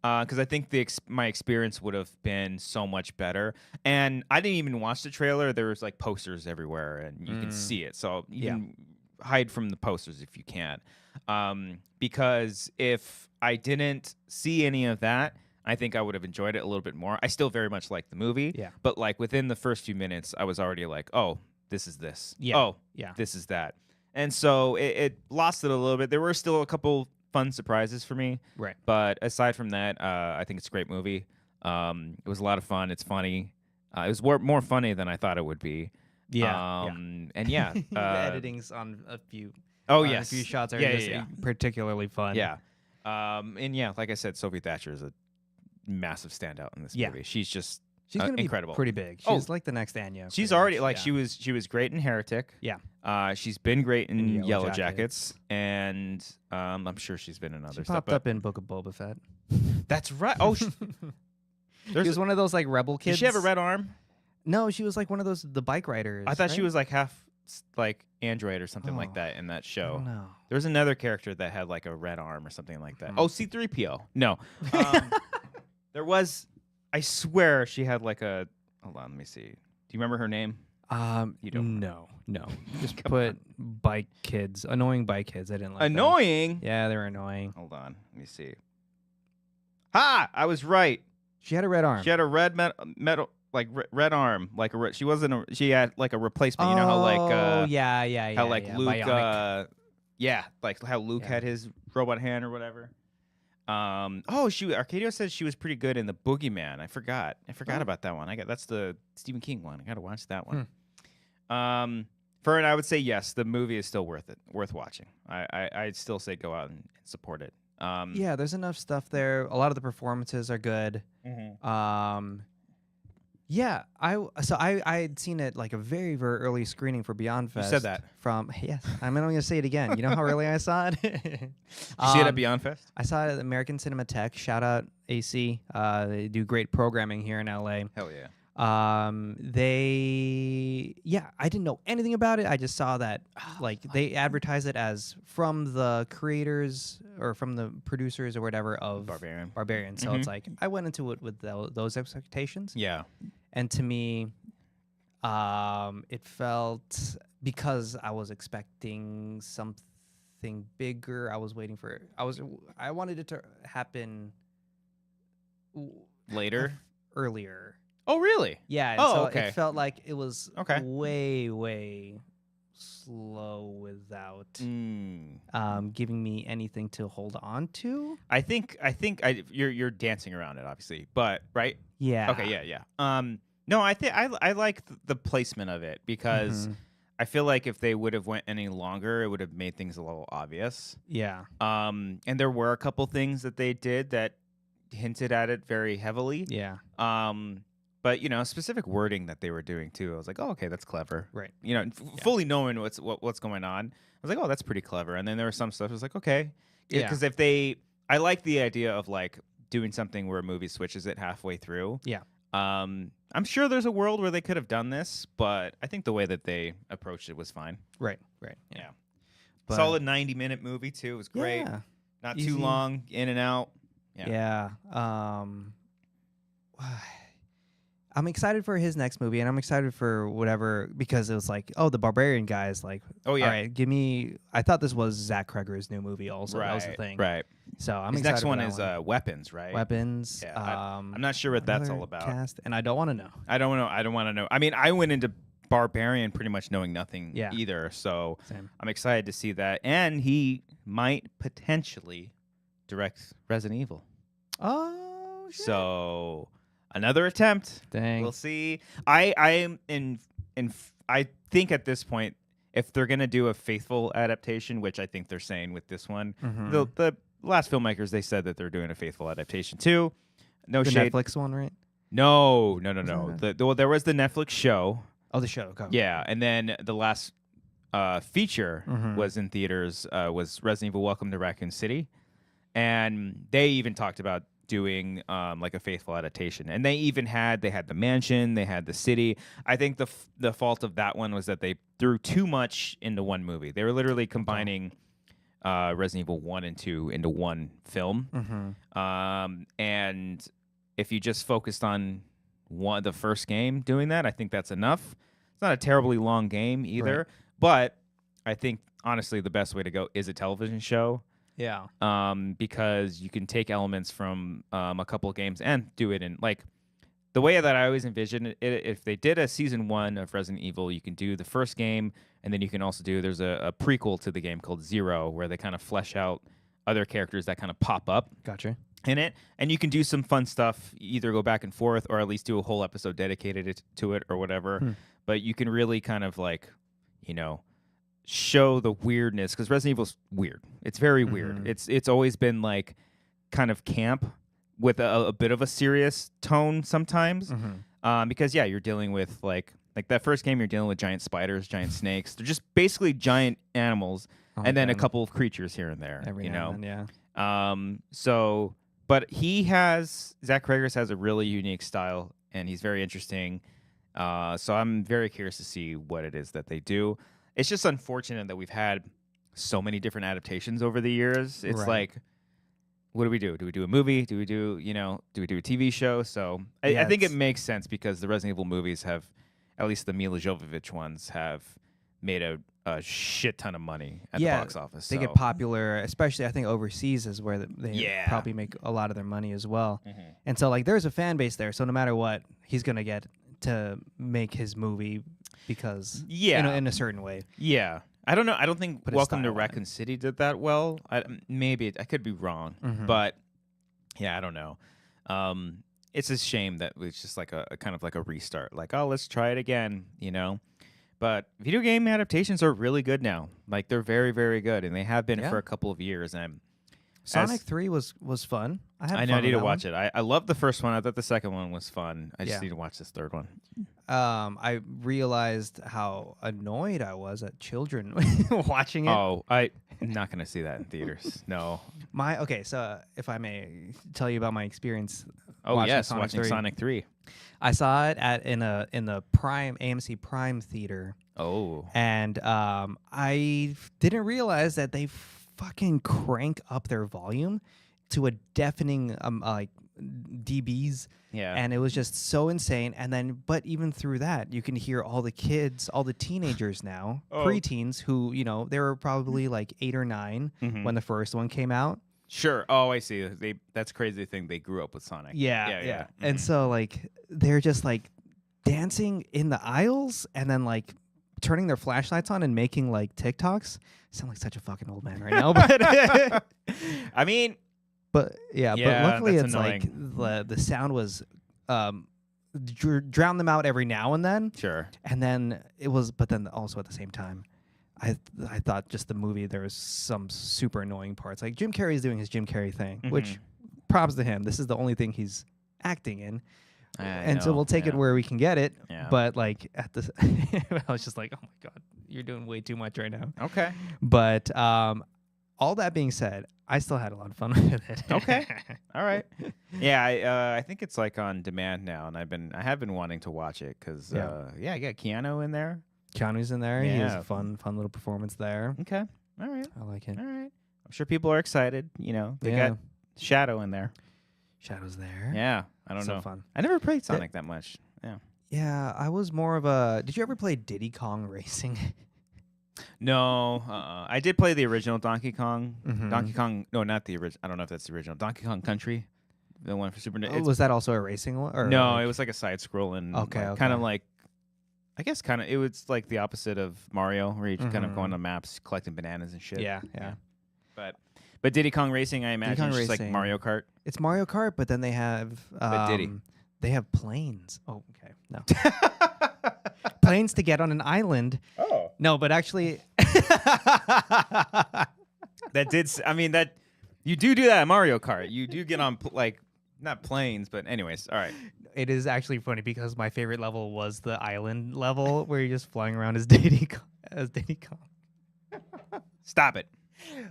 because I think my experience would have been so much better. And I didn't even watch the trailer. There was like posters everywhere, and you can see it. So you can hide from the posters if you can, because if I didn't see any of that, I think I would have enjoyed it a little bit more. I still very much like the movie, but like within the first few minutes, I was already like, oh, this is this.
Yeah.
Oh, this is that. And so it lost it a little bit. There were still a couple fun surprises for me.
Right.
But aside from that, I think it's a great movie. It was a lot of fun. It's funny. It was more funny than I thought it would be.
Yeah.
And yeah.
The editing's on a few.
Oh, yes.
A few shots are just particularly fun.
Yeah. And yeah, like I said, Sophie Thatcher is a massive standout in this movie. She's just
gonna
incredible.
Be pretty big. She's like the next Anya.
She's already like she was great in Heretic.
Yeah.
She's been great in Yellow
Jackets.
Jackets, and I'm sure she's been in other stuff.
Popped up in Book of Boba Fett.
That's right. Oh,
she was one of those like rebel kids.
Did she have a red arm?
No, she was like one of the bike riders.
I thought she was like half like android or something like that in that show.
No.
There was another character that had like a red arm or something like that. Oh, C-3PO. No. There was, I swear she had like a, hold on, let me see. Do you remember her name?
You don't. No. Just put bike kids, annoying bike kids. I didn't like
annoying.
them. Yeah, they were annoying.
Hold on, let me see. Ha! I was right.
She had a red arm.
She had a red metal like red arm, like she wasn't. She had like a replacement. You know how like
yeah.
How like Luke,
Bionic.
like how Luke had his robot hand or whatever. Arcadio said she was pretty good in the Boogeyman. I forgot about that one. That's the Stephen King one. I gotta watch that one. Fern, I would say yes. The movie is still worth watching. I'd still say go out and support it.
Yeah, there's enough stuff there. A lot of the performances are good. Yeah, I had seen it like a very, very early screening for Beyond Fest.
You said that.
Yes, I'm not going to say it again. You know how early I saw it?
Did you see it at Beyond Fest?
I saw it at American Cinematheque. Shout out AC. They do great programming here in LA.
Hell yeah.
I didn't know anything about it. I just saw that like they advertise it as from the creators or from the producers or whatever of Barbarian. So it's like I went into it with those expectations.
Yeah.
And to me, it felt, because I was expecting something bigger. I was waiting for I wanted it to happen
later,
earlier.
Oh, really?
Yeah. And so it felt like it was way, way slow without giving me anything to hold on to.
I think you're dancing around it, obviously, but right?
Yeah.
Okay. Yeah. No, I think I like the placement of it because I feel like if they would have went any longer, it would have made things a little obvious.
Yeah.
And there were a couple things that they did that hinted at it very heavily.
Yeah.
But specific wording that they were doing too, I was like, oh, okay, that's clever.
Right.
Fully knowing what's going on, I was like, oh, that's pretty clever. And then there was some stuff I was like, okay, because I like the idea of like doing something where a movie switches it halfway through.
Yeah.
I'm sure there's a world where they could have done this, but I think the way that they approached it was fine.
Right.
Yeah. Solid 90-minute movie too. It was great.
Yeah.
Not too long, in and out.
Yeah. I'm excited for his next movie, and I'm excited for whatever, because it was like, oh, the Barbarian guy is like,
Oh, yeah.
all right, give me. I thought this was Zach Kreger's new movie. Also, that was the thing.
Right.
So I'm
His
excited.
next
for
one
that
is
one.
Weapons, right?
Weapons.
Yeah, I'm not sure what that's all
another
about.
Cast, and I don't want to know.
I don't know. I don't want to know. I mean, I went into Barbarian pretty much knowing nothing either. So
Same.
I'm excited to see that, and he might potentially direct Resident Evil.
Oh, shit.
So another attempt.
Dang.
We'll see. I think at this point, if they're gonna do a faithful adaptation, which I think they're saying with this one, the last filmmakers, they said that they're doing a faithful adaptation too. No
the
shade.
Netflix one, right?
No. There was the Netflix show.
Oh, the show. Go.
Yeah, and then the last feature was in theaters. Was Resident Evil: Welcome to Raccoon City, and they even talked about doing like a faithful adaptation. And they had the mansion, they had the city. I think the fault of that one was that they threw too much into one movie. They were literally combining Resident Evil 1 and 2 into one film. And if you just focused on the first game doing that, I think that's enough. It's not a terribly long game either,
Right.
but I think honestly the best way to go is a television show.
Yeah.
Because you can take elements from a couple of games and do it in like the way that I always envision it. If they did a season 1 of Resident Evil, you can do the first game, and then you can also there's a prequel to the game called Zero, where they kind of flesh out other characters that kind of pop up.
Gotcha.
In it, and you can do some fun stuff, either go back and forth or at least do a whole episode dedicated to it or whatever. But you can really kind of like, show the weirdness, because Resident Evil's weird. It's very weird. It's always been like kind of camp with a bit of a serious tone sometimes. Because you're dealing with like that first game, you're dealing with giant spiders, giant snakes. They're just basically giant animals, and then a couple of creatures here and there.
Every now and then,
But Zach Kreger has a really unique style, and he's very interesting. So I'm very curious to see what it is that they do. It's just unfortunate that we've had so many different adaptations over the years. It's like, what do we do? Do we do a movie? Do we do a TV show? So I think it makes sense, because the Resident Evil movies have, at least the Mila Jovovich ones, have made a shit ton of money at the box office.
They get popular, especially I think overseas is where they probably make a lot of their money as well. And so like there's a fan base there. So no matter what, he's going to get to make his movie, because in a certain way. Yeah.
I don't know. I don't think Welcome to Raccoon City did that well. Maybe I could be wrong, but I don't know. It's a shame that it's just like a kind of like a restart. Like, oh, let's try it again, But video game adaptations are really good now. Like, they're very, very good, and they have been for a couple of years. And
Sonic 3 was fun.
I need to watch it. I loved the first one. I thought the second one was fun. I just need to watch this third one.
I realized how annoyed I was at children watching it.
Oh, I'm not going to see that in theaters. No.
So if I may tell you about my experience.
Watching
Sonic
3.
I saw it in the Prime AMC Prime theater.
Oh.
And I didn't realize that they fucking crank up their volume to a deafening like dBs.
Yeah.
And it was just so insane. And then, but even through that, you can hear all the kids, all the teenagers now, preteens who, they were probably like 8 or 9 when the first one came out.
Sure. Oh, I see. That's crazy to think they grew up with Sonic.
Yeah. And so like they're just like dancing in the aisles and then like turning their flashlights on and making like TikToks. I sound like such a fucking old man right now, but
I mean,
but luckily it's
annoying.
like the sound was drown them out every now and then.
Sure.
And then but then also at the same time, I thought just the movie, there was some super annoying parts. Like Jim Carrey's doing his Jim Carrey thing, which props to him. This is the only thing he's acting in. So we'll take it where we can get it. Yeah. But like I was just like, oh my God, you're doing way too much right now.
Okay.
But all that being said, I still had a lot of fun with it.
Okay. All right. Yeah, I think it's like on demand now, and I have been wanting to watch it because I got Keanu in there.
Keanu's in there. Yeah. He has a fun little performance there.
Okay. All right.
I like it.
All right. I'm sure people are excited. They got Shadow in there.
Shadow's there.
Yeah. I don't know.
Fun.
I never played Sonic that much.
Yeah, I was more of a. Did you ever play Diddy Kong Racing?
No, I did play the original Donkey Kong.
Mhm.
Donkey Kong. No, not the original. I don't know if that's the original. Donkey Kong Country, the one for Super Nintendo.
Was that also a racing one? Or
No,
like-
it was like a side scrolling.
Okay,
kind of
okay.
like. I guess kind of. It was like the opposite of Mario, where you just kind of
Mhm.
go on the maps collecting bananas and shit.
Yeah.
But Diddy Kong Racing, I imagine,
Kong
is just like
Racing.
Mario Kart.
It's Mario Kart, but then they have.
But Diddy.
They have planes. Oh, okay. No. Planes to get on an island.
Oh.
No, but actually.
That did. I mean, that you do that in Mario Kart. You do get on like not planes, but anyways. All right.
It is actually funny because my favorite level was the island level where you're just flying around as Diddy Kong.
Stop it.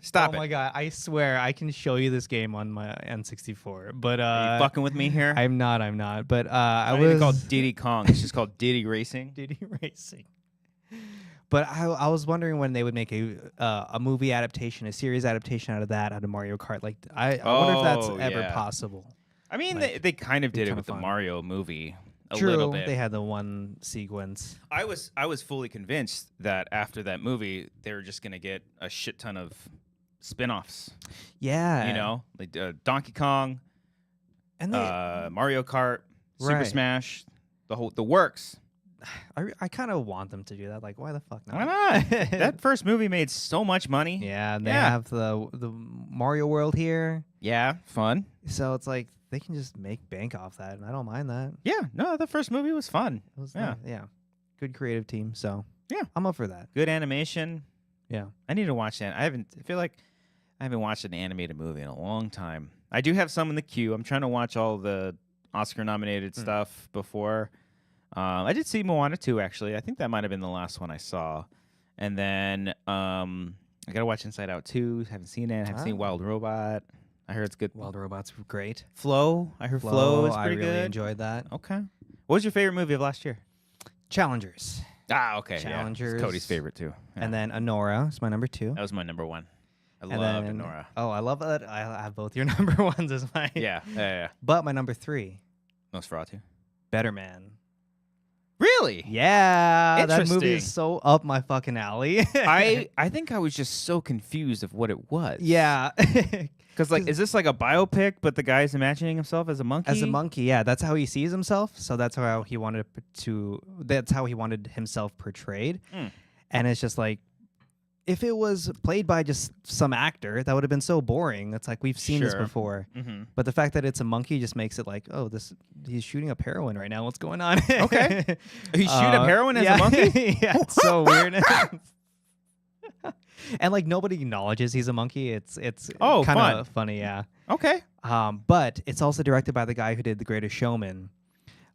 Stop
Oh
it.
my god! I swear I can show you this game on my N64. But
Are you fucking with me here?
I'm not. But I
Not
was
even called Diddy Kong. It's just called Diddy Racing.
Diddy Racing. But I was wondering when they would make a movie adaptation, a series adaptation out of Mario Kart. Like I wonder if that's
Oh,
ever
yeah.
possible.
I mean,
Like,
they kind of did it
kinda
with the
fun.
Mario movie a
True,
little bit.
they had the one sequence.
I was fully convinced that after that movie, they were just gonna get a shit ton of spin-offs.
Yeah,
You know, like Donkey Kong,
and they,
Mario Kart, Super
Right.
Smash, the works.
I kind of want them to do that. Like, why the fuck not?
Why not? That first movie made so much money.
Yeah, and they
Yeah.
have the Mario World here,
Yeah, fun.
so it's like they can just make bank off that, and I don't mind that.
Yeah, no, the first movie was fun.
It was
Yeah.
yeah, good creative team. So
Yeah.
I'm up for that.
Good animation.
Yeah.
I need to watch that. I feel like I haven't watched an animated movie in a long time. I do have some in the queue. I'm trying to watch all the Oscar-nominated stuff before. I did see Moana 2, actually. I think that might have been the last one I saw. And then I got to watch Inside Out 2. Haven't seen it. Haven't seen Wild Robot. I heard it's good.
Wild Robots were great.
Flow. I heard Flow is
I
pretty
really
good.
enjoyed that.
Okay. What was your favorite movie of last year?
Challengers,
Ah, okay.
Challengers.
Yeah. It's Cody's favorite, too. Yeah.
and then Anora is my number 2.
That was my number 1. I
And
love
then,
Nora.
Oh, I love that. I have both your number 1s as mine.
Yeah.
But my number 3,
Nosferatu.
Better Man.
Really?
Yeah, that movie
Interesting.
is so up my fucking alley.
I think I was just so confused of what it was.
yeah.
Because, like, is this like a biopic, but the guy's imagining himself as a monkey?
As a monkey, yeah, that's how he sees himself. So that's how he wanted That's how he wanted himself portrayed.
Mm.
And it's just like, if it was played by just some actor, that would have been so boring. It's like we've seen this
Sure.
before.
Mm-hmm.
But the fact that it's a monkey just makes it like, oh, he's shooting up heroin right now. What's going on?
Okay. He shoot up heroin as a monkey?
Yeah, it's so weird. And like nobody acknowledges he's a monkey. It's
Oh,
kind
fun.
of funny, yeah.
Okay.
But it's also directed by the guy who did The Greatest Showman.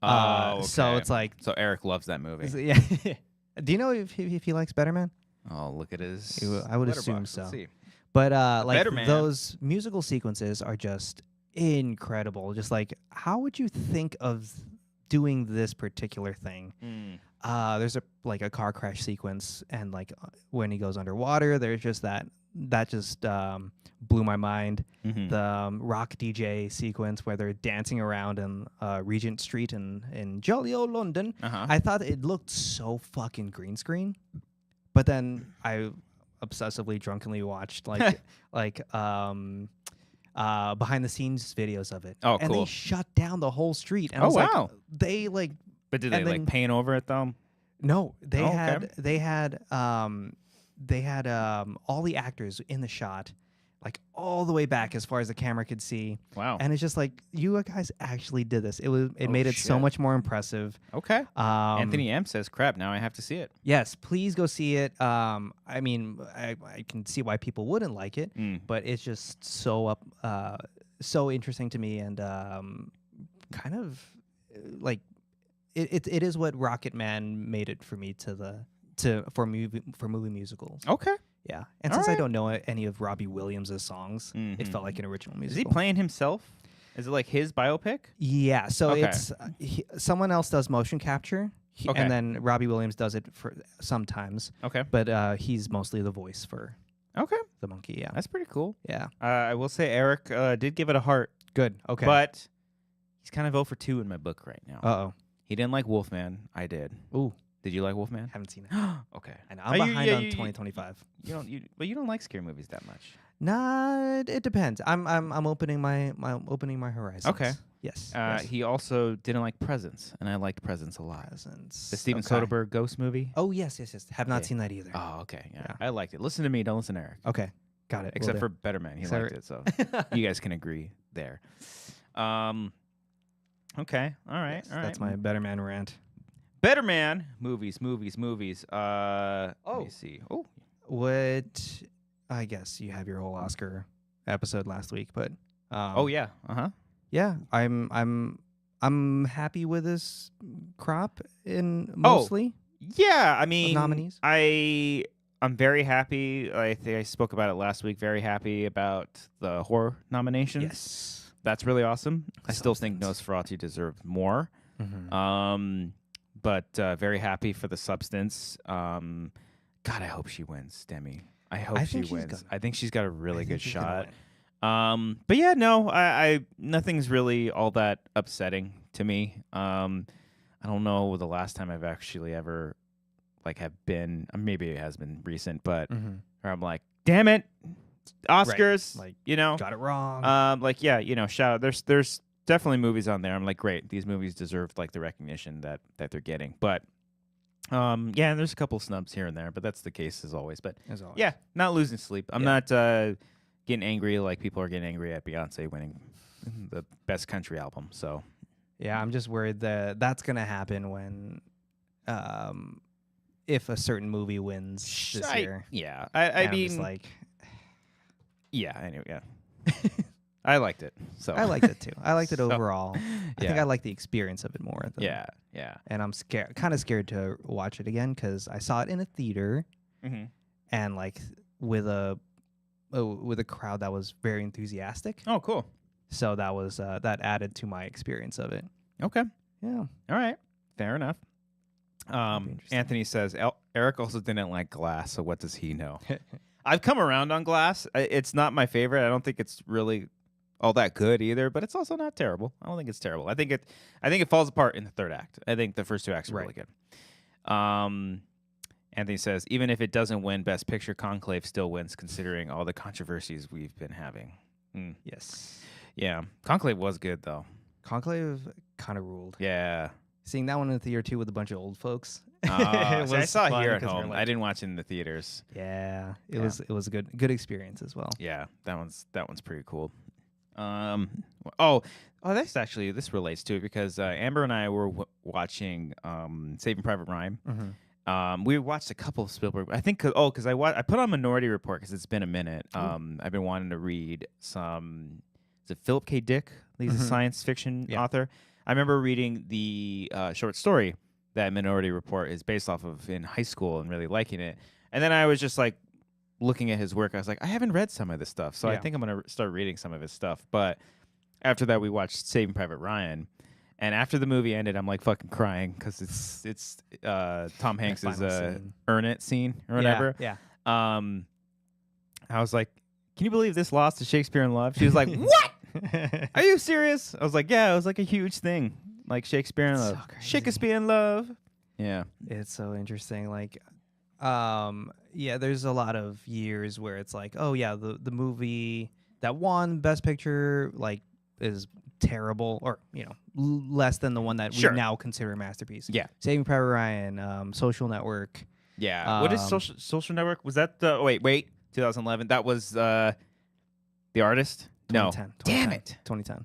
So it's like,
So Eric loves that movie.
yeah. Do you know if he likes Better Man?
Oh, look at his.
I would assume
letterbox.
so.
Let's see.
But like
Better Man.
those musical sequences are just incredible. Just like, how would you think of doing this particular thing?
Mm.
There's a car crash sequence, and like when he goes underwater, there's just that just blew my mind.
Mhm.
The rock DJ sequence where they're dancing around in Regent Street in jolly old London.
Uh-huh.
I thought it looked so fucking green screen, but then I obsessively drunkenly watched behind the scenes videos of it.
Oh,
and
cool.
they shut down the whole street. And I
Oh,
was like,
wow.
they like
But did they
and
like
then-
paint over it though?
no, they
Oh, okay.
had all the actors in the shot, like all the way back as far as the camera could see.
Wow.
And it's just like, you guys actually did this. It made it so
shit.
much more impressive.
Okay.
Anthony
Anthony M says, "Crap, now I have to see it."
Yes, please go see it. I mean, I can see why people wouldn't like it,
Mm.
but it's just so so interesting to me, and kind of like it is what Rocket Man made it for me for movie musicals.
Okay.
Yeah, and
All
since I
right.
don't know any of Robbie Williams' songs, it
Mhm.
felt like an original
Is
musical.
he playing himself? Is it like his biopic?
Yeah, so
Okay.
it's someone else does motion capture,
Okay.
and then Robbie Williams does it for sometimes,
Okay.
but he's mostly the voice for
Okay.
the monkey. Yeah,
That's pretty cool.
yeah,
I will say Eric did give it a heart,
good. Okay.
but he's kind of 0 for 2 in my book right now.
Uh oh.
He didn't like Wolfman. I did.
Ooh,
Did you like Wolfman?
haven't seen it.
Okay.
And I'm behind on 2025.
But you don't like scary movies that much.
Nah, it depends. I'm opening my horizons.
Okay.
Yes.
He also didn't like Presents, and I liked Presents a lot.
Presents.
The Steven
Okay.
Soderbergh ghost movie.
Oh yes. Have not
Yeah.
seen that either.
Oh, okay. Yeah.
Yeah.
I liked it. Listen to me. Don't listen to Eric.
Okay, got it.
Except for Better Man. He liked it, so you guys can agree there. Okay. All right.
Yes,
all right.
that's my Better Man rant.
Better Man. Movies. Let me see. Oh.
What? I guess you have your whole Oscar episode last week, but
Oh, yeah. Uh-huh.
yeah, I'm happy with this crop in mostly
Yeah, I mean,
nominees.
I'm very happy. I think I spoke about it last week. Very happy about the horror nominations.
Yes.
That's really awesome. I still think
Substance.
Nosferatu deserved more.
Mhm.
But very happy for the substance. God, I hope she wins, Demi. I hope she
think she's
wins.
gonna.
I think she's got a
I
really
think
good
she's gonna
shot.
win.
But yeah, no, I nothing's really all that upsetting to me. I don't know the last time I've actually ever have been. Maybe it has been recent, but
Mhm.
where I'm like, damn it, Oscars,
Like,
Got
it wrong.
shout out. There's definitely movies on there. I'm like, great, these movies deserve the recognition that they're getting. But yeah, there's a couple snubs here and there, but that's the case as always. But
As always.
yeah, not losing sleep. I'm
Yeah.
not getting angry like people are getting angry at Beyonce winning the best country album. So
Yeah, I'm just worried that that's gonna happen when, if a certain movie wins this year.
Yeah,
And
I
I'm
mean,
just like,
yeah. Anyway, yeah. I liked it. So
I liked it too. I liked it
So,
overall. I think
yeah.
I like the experience of it more.
Yeah.
And I'm kind of scared to watch it again because I saw it in a theater
Mm-hmm.
and with a crowd that was very enthusiastic.
Oh, cool.
So that was that added to my experience of it.
Okay.
Yeah.
All right. Fair enough.
be interesting.
Anthony says Eric also didn't like Glass, so what does he know? I've come around on Glass. It's not my favorite. I don't think it's really all that good either, but it's also not terrible. I don't think it's terrible. I think it falls apart in the third act. I think the first two acts are really good. Anthony says even if it doesn't win Best Picture, Conclave still wins considering all the controversies we've been having.
Yes.
Yeah, Conclave was good though.
Conclave kind of ruled.
Yeah.
Seeing that one in the theater too with a bunch of old folks.
See, I
was
saw it
fun
here at
'cause we're
home.
like-
I didn't watch it in the theaters.
Yeah, it
Yeah.
was a good experience as well.
Yeah, that one's pretty cool. That's actually this relates to it because Amber and I were watching Saving Private Ryan.
Mm-hmm.
We watched a couple of Spielberg. I think because I put on Minority Report because it's been a minute. I've been wanting to read some. Is it Philip K. Dick? He's a science fiction author. I remember reading the short story that Minority Report is based off of in high school and really liking it. And then I was just like looking at his work. I was like, I haven't read some of this stuff, so I think I'm gonna start reading some of his stuff. But after that, we watched Saving Private Ryan. And after the movie ended, I'm like fucking crying because it's Tom Hanks' earn it scene or whatever.
Yeah.
I was like, can you believe this lost to Shakespeare in Love? She was like, what? Are you serious? I was like, yeah, it was like a huge thing. Like Shakespeare in Love.
crazy.
Shakespeare in Love. Yeah.
It's so interesting. There's a lot of years where it's like, oh yeah, the movie that won Best Picture is terrible or less than the one that we now consider a masterpiece.
Yeah.
Saving Private Ryan, Social Network.
Yeah. What is Social Network? Was that the wait, 2011. That was The Artist?
2010.
No. Damn it.
2010.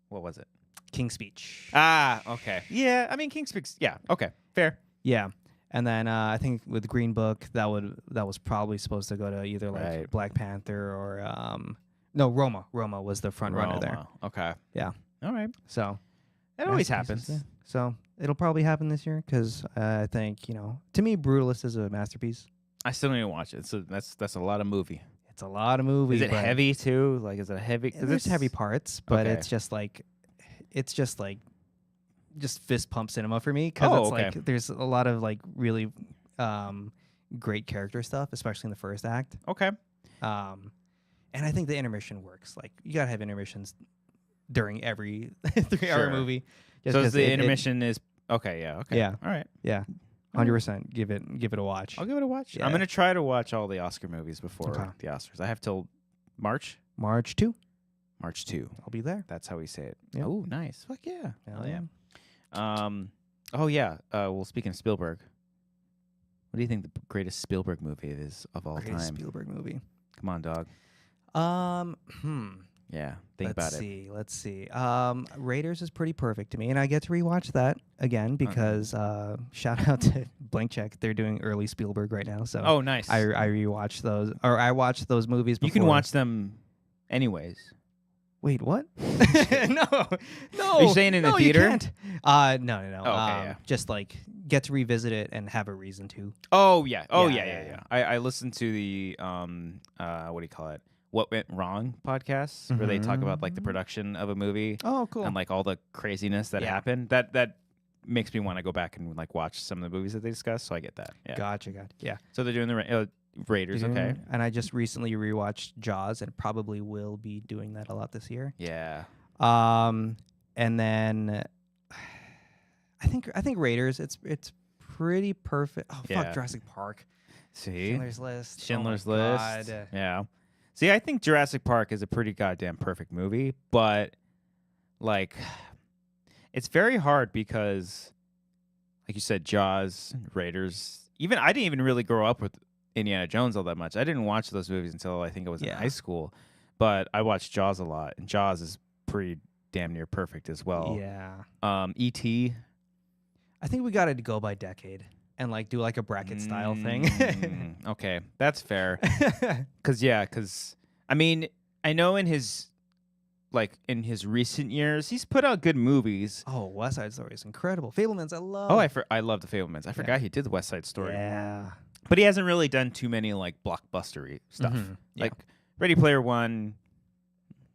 What was it?
King's Speech.
Ah, okay. Yeah, I mean King's Speech. Yeah, okay. Fair.
Yeah. And then I think with Green Book that was probably supposed to go to either Black Panther or Roma. Roma was the front runner there.
Okay.
Yeah.
All right.
So
It always
masterpieces,
happens.
yeah. So it'll probably happen this year because I think to me Brutalist is a masterpiece.
I still need to watch it. So that's a lot of movie.
It's a lot of movie.
Is it
but
heavy too? Like, is it heavy?
There's heavy parts, but
Okay.
it's just fist pump cinema for me because there's a lot of really great character stuff, especially in the first act.
Okay.
And I think the intermission works. Like you gotta have intermissions during every 3-hour movie. You
So
'cause
the intermission is okay. Yeah. Okay.
Yeah.
All right.
Yeah, 100%. Give it a watch.
I'll give it a watch.
Yeah.
I'm gonna try to watch all the Oscar movies before
Okay.
the Oscars. I have till March.
March 2.
March 2.
I'll be there.
That's how we say it.
Yeah.
Oh, nice. Fuck yeah.
Hell
yeah. Oh yeah. Well, speaking of Spielberg, what do you think the greatest Spielberg movie is of all
Greatest
time?
Spielberg movie.
Come on, dog. Yeah. Think about it.
Let's see. Raiders is pretty perfect to me, and I get to rewatch that again because shout out to Blank Check. They're doing early Spielberg right now, so
Oh, nice.
I rewatch those, or I watch those movies before.
You can watch them anyways.
Wait, what? No.
Are you saying in the theater?
You can't. No.
Oh, okay, yeah.
Just like get to revisit it and have a reason to.
Oh yeah.
Yeah.
I listened to the what do you call it? What Went Wrong podcast where they talk about like the production of a movie.
Oh, cool.
And like all the craziness that happened. That makes me want to go back and like watch some of the movies that they discuss. So I get that. Yeah.
Gotcha. Yeah.
So they're doing the Raiders. Okay.
And I just recently rewatched Jaws, and probably will be doing that a lot this year.
Yeah.
And then I think Raiders. It's pretty perfect. Oh
Yeah.
fuck, Jurassic Park.
See.
Schindler's List.
Schindler's
Oh my
List.
God.
Yeah. See, I think Jurassic Park is a pretty goddamn perfect movie, but like it's very hard because like you said, Jaws, Raiders, even I didn't even really grow up with Indiana Jones all that much. I didn't watch those movies until I think I was in high school. But I watched Jaws a lot, and Jaws is pretty damn near perfect as well.
Yeah.
E.T.
I think we got to go by decade and like do like a bracket style thing.
Okay, that's fair. Because I mean, I know in his recent years, he's put out good movies.
Oh, West Side Story is incredible. Fablemans, I love.
Oh, I love the Fablemans. I forgot he did the West Side Story.
Yeah.
But he hasn't really done too many like blockbustery stuff.
Yeah.
Like Ready Player One.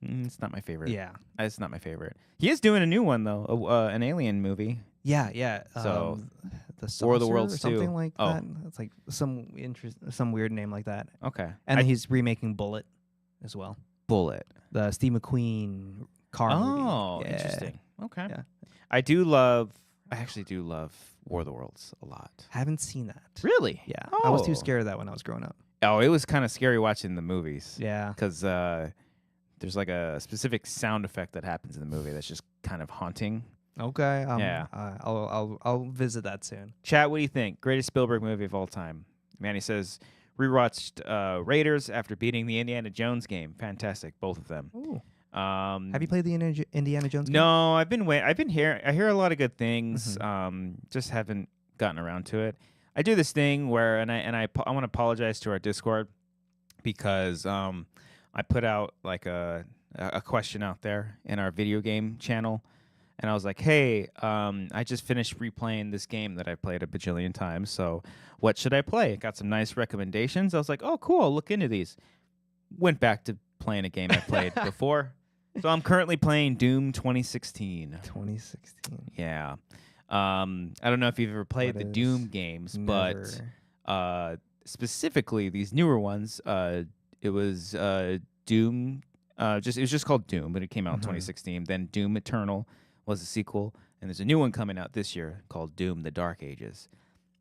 It's not my favorite.
Yeah.
It's not my favorite. He is doing a new one though, an alien movie.
Yeah.
So,
the
War of the
Saucer
Worlds
or something
2.
like
Oh.
that. It's like some weird name like that.
Okay.
And then he's remaking Bullet as well.
Bullet.
The Steve McQueen car movie.
Oh,
Yeah.
interesting. Okay.
Yeah.
I actually do love War of the Worlds a lot.
Haven't seen that.
Really?
Yeah. I was
Oh.
too scared of that when I was growing up.
Oh, it was kind of scary watching the movies.
Yeah.
Because there's like a specific sound effect that happens in the movie that's just kind of haunting.
Okay.
Yeah.
I'll visit that soon.
Chat, what do you think? Greatest Spielberg movie of all time? Manny says, rewatched Raiders after beating the Indiana Jones game. Fantastic, both of them.
Ooh.
Have
you played the Indiana Jones game?
No, I've been here. I hear a lot of good things. Just haven't gotten around to it. I do this thing where, I want to apologize to our Discord because I put out like a question out there in our video game channel, and I was like, hey, I just finished replaying this game that I played a bajillion times. So what should I play? Got some nice recommendations. I was like, oh, cool. I'll look into these. Went back to playing a game I played before. So I'm currently playing Doom 2016.
2016.
Yeah. I don't know if you've ever played the Doom games, but specifically these newer ones, it was Doom. It was just called Doom, but it came out in 2016. Then Doom Eternal was a sequel, and there's a new one coming out this year called Doom: The Dark Ages.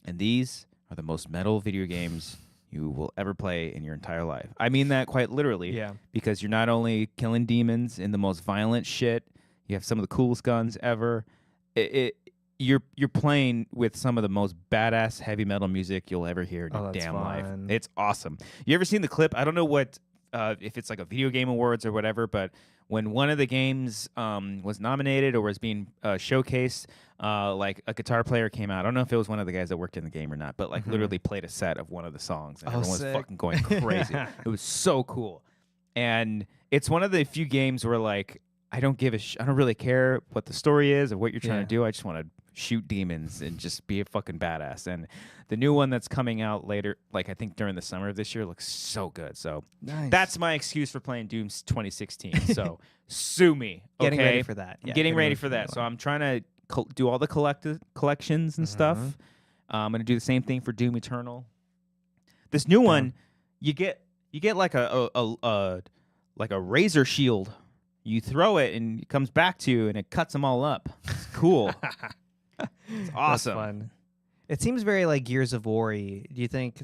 And these are the most metal video games you will ever play in your entire life. I mean that quite literally.
Yeah.
Because you're not only killing demons in the most violent shit, you have some of the coolest guns ever. You're playing with some of the most badass heavy metal music you'll ever hear in your damn life. It's awesome. You ever seen the clip? I don't know what if it's like a video game awards or whatever, but when one of the games was nominated or was being showcased, like a guitar player came out. I don't know if it was one of the guys that worked in the game or not, but like literally played a set of one of the songs, and everyone was fucking going crazy. It was so cool. And it's one of the few games where like I don't really care what the story is or what you're trying to do. I just want to shoot demons and just be a fucking badass. And the new one that's coming out later, like I think during the summer of this year, looks so good. So that's my excuse for playing Doom 2016. So sue me. Okay?
Getting ready for that.
Yeah, getting ready for that. So I'm trying to do all the collections and stuff. I'm gonna do the same thing for Doom Eternal. This new one, you get like a razor shield. You throw it and it comes back to you and it cuts them all up. It's cool. It's awesome.
That's fun. It seems very like Gears of War-y. Do you think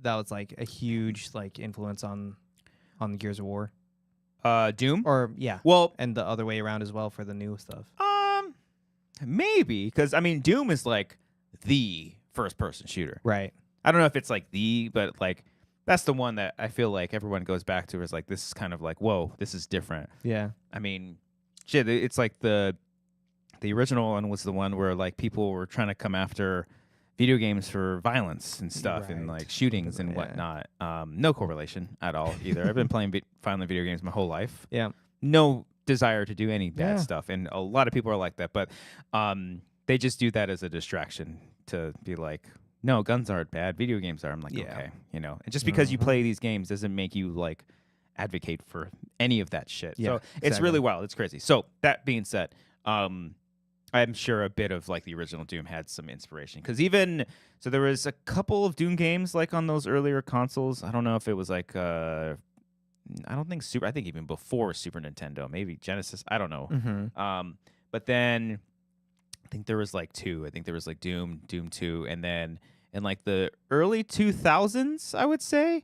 that was like a huge like influence on the Gears of War?
Doom?
Or yeah.
Well,
and the other way around as well for the new stuff.
Maybe, because I mean Doom is like the first person shooter.
Right.
I don't know if it's like but like that's the one that I feel like everyone goes back to is like this is kind of like, whoa, this is different.
Yeah.
I mean, shit, it's like the original one was the one where like people were trying to come after video games for violence and stuff and like shootings and whatnot. No correlation at all either. I've been playing violent video games my whole life.
Yeah.
No desire to do any bad stuff, and a lot of people are like that, but they just do that as a distraction to be like, no, guns aren't bad, video games are. I'm like, okay, you know, and just because you play these games doesn't make you like advocate for any of that shit. So it's really wild. It's crazy. So that being said, I'm sure a bit of like the original Doom had some inspiration, because there was a couple of Doom games like on those earlier consoles. I don't know if it was like I don't think I think even before Super Nintendo, maybe Genesis. I don't know.
Mm-hmm.
But then I think there was like two. I think there was like Doom 2, and then in like the early 2000s, I would say,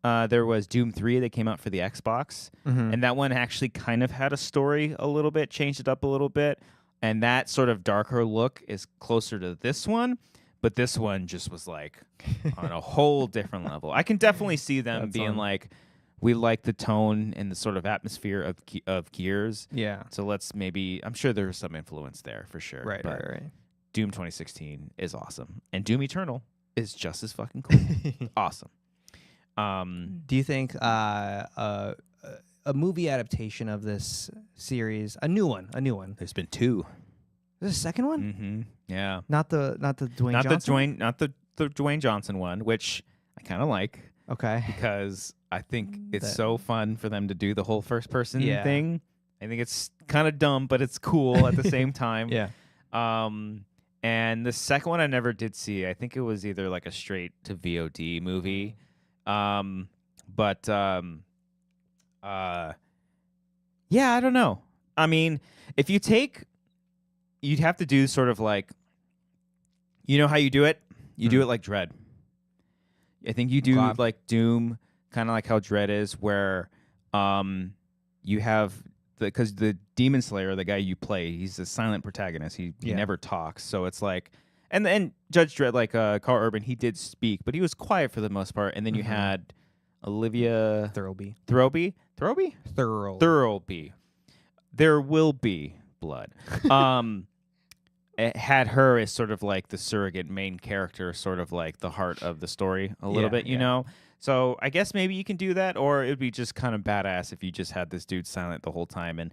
there was Doom 3 that came out for the Xbox, and that one actually kind of had a story a little bit, changed it up a little bit, and that sort of darker look is closer to this one. But this one just was like on a whole different level. I can definitely see them being like, we like the tone and the sort of atmosphere of Gears.
Yeah.
So let's I'm sure there's some influence there for sure.
Right.
Doom 2016 is awesome. And Doom Eternal is just as fucking cool. Awesome.
Do you think a movie adaptation of this series, a new one?
There's been 2.
There's a second one?
Mm-hmm. Yeah.
Not the Dwayne Johnson?
Not the Dwayne Johnson one, which I kind of like.
Okay.
Because I think it's so fun for them to do the whole first person thing. I think it's kind of dumb, but it's cool at the same time.
Yeah.
And the second one I never did see. I think it was either like a straight to VOD movie. Yeah, I don't know. I mean, if you'd have to do sort of like, you know how you do it? You do it like Dread. I think you do like Doom, kind of like how Dread is, where you have because the Demon Slayer, the guy you play, he's a silent protagonist. He never talks, so it's like, and then Judge Dredd, like Carl Urban, he did speak, but he was quiet for the most part. And then you had Olivia Thirlby. There will be blood. It had her as sort of like the surrogate main character, sort of like the heart of the story a little bit, you know? So I guess maybe you can do that, or it would be just kind of badass if you just had this dude silent the whole time, and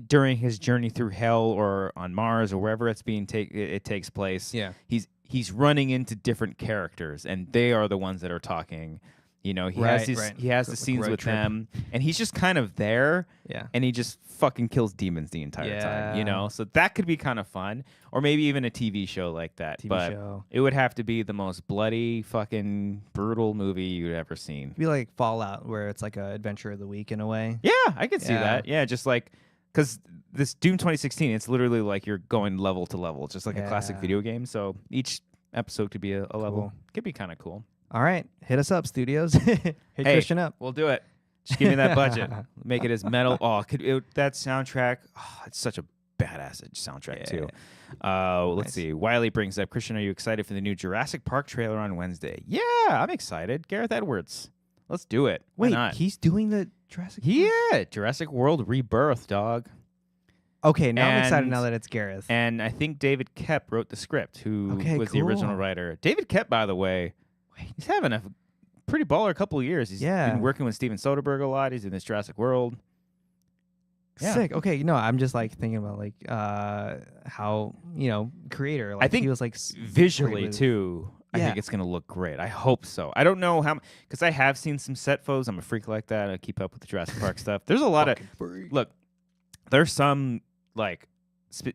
during his journey through hell or on Mars or wherever it's being it takes place, he's running into different characters, and they are the ones that are talking. You know, he has the scenes with them, and he's just kind of there, and he just fucking kills demons the entire time, you know? So that could be kind of fun, or maybe even a TV show like that. It would have to be the most bloody, fucking brutal movie you'd ever seen.
It'd be like Fallout, where it's like a adventure of the week in a way.
Yeah, I could see that. Yeah, just like, because this Doom 2016, it's literally like you're going level to level, just like a classic video game. So each episode could be a level. Could be kind of cool.
All right, hit us up, studios. Hit Christian up.
We'll do it. Just give me that budget. Make it as metal. Oh, that soundtrack. Oh, it's such a badass soundtrack too. Let's see. Wiley brings up, Christian, are you excited for the new Jurassic Park trailer on Wednesday? Yeah, I'm excited. Gareth Edwards. Let's do it. Why not?
He's doing the Jurassic Park?
Yeah, Jurassic World Rebirth, dog.
Okay, now I'm excited now that it's Gareth.
And I think David Koepp wrote the script, who was the original writer. David Koepp, by the way, he's having a pretty baller couple of years. He's been working with Steven Soderbergh a lot. He's in this Jurassic World. Yeah.
Sick. Okay, I'm just like thinking about like how, creator. Like,
I think
he was like
visually too. I think it's gonna look great. I hope so. I don't know how, because I have seen some set photos. I'm a freak like that. I keep up with the Jurassic Park stuff. There's a lot of look. There's some like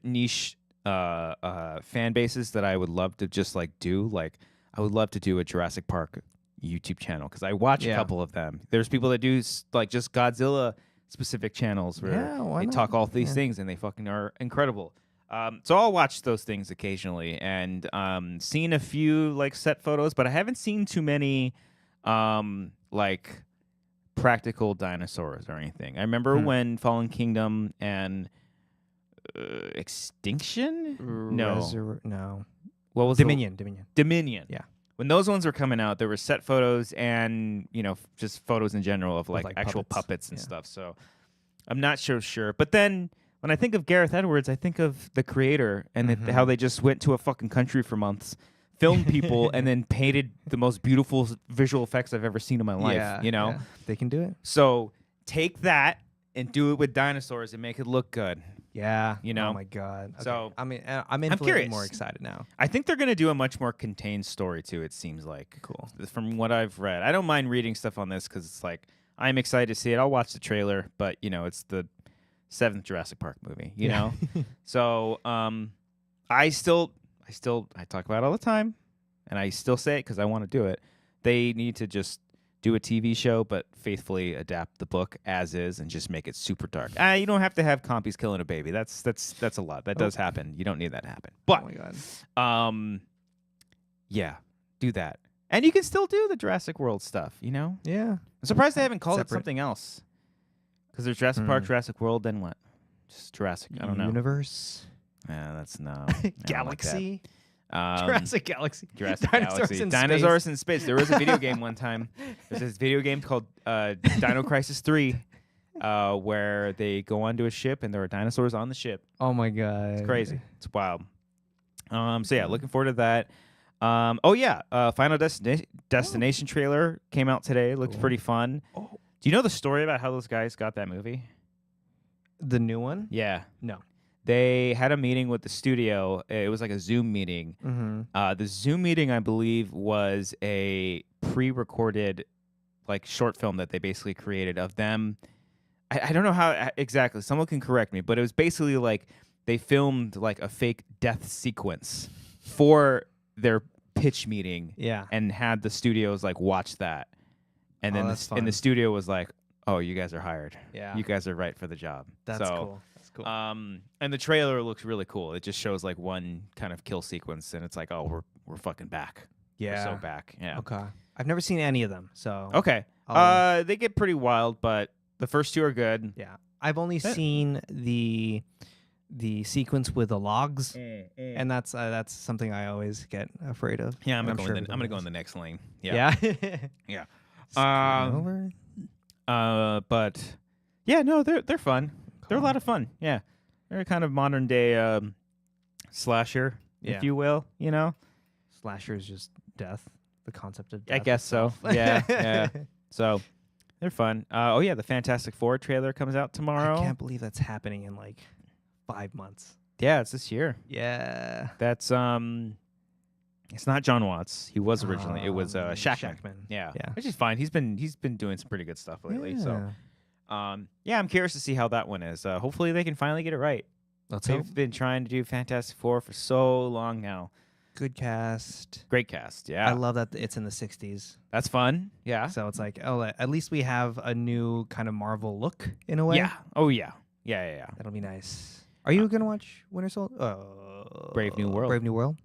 niche fan bases that I would love to just like do. Like, I would love to do a Jurassic Park YouTube channel, because I watch a couple of them. There's people that do like just Godzilla specific channels where
Yeah, why
they
not?
talk all these
Yeah.
things and they fucking are incredible. So I'll watch those things occasionally, and seen a few like set photos, but I haven't seen too many like practical dinosaurs or anything. I remember when Fallen Kingdom and Extinction? No.
No.
What was
Dominion.
Dominion.
Yeah.
When those ones were coming out, there were set photos and, just photos in general of like actual puppets and stuff. So I'm not so sure. But then when I think of Gareth Edwards, I think of the creator and how they just went to a fucking country for months, filmed people, and then painted the most beautiful visual effects I've ever seen in my life.
Yeah. They can do it.
So take that and do it with dinosaurs and make it look good.
Yeah.
Oh
my God. Okay.
So
I'm infinitely
curious.
more excited now.
I think they're going to do a much more contained story too, it seems like.
Cool.
From what I've read. I don't mind reading stuff on this because it's like, I'm excited to see it. I'll watch the trailer, but, it's the 7th Jurassic Park movie, you know? So I talk about it all the time, and I still say it because I want to do it. They need to just do a TV show, but faithfully adapt the book as is and just make it super dark. You don't have to have compies killing a baby. That's a lot. That does happen. You don't need that to happen. But,
oh my God.
Yeah, do that. And you can still do the Jurassic World stuff,
Yeah.
I'm surprised they haven't called it
Separate.
something else. Because there's Jurassic Park, Jurassic World, then what? Just Jurassic. I don't know.
Universe.
Yeah, that's no. I don't like that.
Galaxy.
Jurassic
Galaxy.
Jurassic
Dinosaurs
Galaxy.
in
Dinosaurs in space. There was a video game one time. There's this video game called Dino Crisis 3 where they go onto a ship and there are dinosaurs on the ship.
Oh my God.
It's crazy. It's wild. So yeah, looking forward to that. Final Destination trailer came out today. It looked pretty fun.
Oh.
Do you know the story about how those guys got that movie?
The new one?
Yeah.
No.
They had a meeting with the studio. It was like a Zoom meeting.
Mm-hmm.
The Zoom meeting, I believe, was a pre-recorded like short film that they basically created of them. I don't know how exactly. Someone can correct me, but it was basically like they filmed like a fake death sequence for their pitch meeting.
Yeah.
And had the studios like watch that. And then the studio was like, "Oh, you guys are hired.
Yeah.
You guys are right for the job."
That's cool. That's cool.
And the trailer looks really cool. It just shows like one kind of kill sequence, and it's like, "Oh, we're fucking back.
Yeah.
We're so back." Yeah.
Okay. I've never seen any of them, so.
Okay. They get pretty wild, but the first two are good.
Yeah. I've only seen the sequence with the logs, and that's something I always get afraid of.
Yeah, I'm gonna go in the next lane. Yeah.
Yeah.
But yeah, no, they're fun. They're a lot of fun. Yeah, they're a kind of modern day slasher, if you will.
Slasher is just death. The concept of death.
I guess so. Yeah. So they're fun. The Fantastic Four trailer comes out tomorrow.
I can't believe that's happening in like 5 months.
Yeah, it's this year.
Yeah.
That's it's not John Watts. He was originally. It was Shackman. Yeah. Which is fine. He's been doing some pretty good stuff lately.
Yeah.
So I'm curious to see how that one is. Hopefully they can finally get it right. They've been trying to do Fantastic Four for so long now.
Good cast.
Great cast. Yeah.
I love that it's in the 60s.
That's fun. Yeah.
So it's like, at least we have a new kind of Marvel look in a way.
Yeah. Oh yeah. Yeah.
That'll be nice. Are you gonna watch Winter Soldier?
Brave New World.
Brave New World.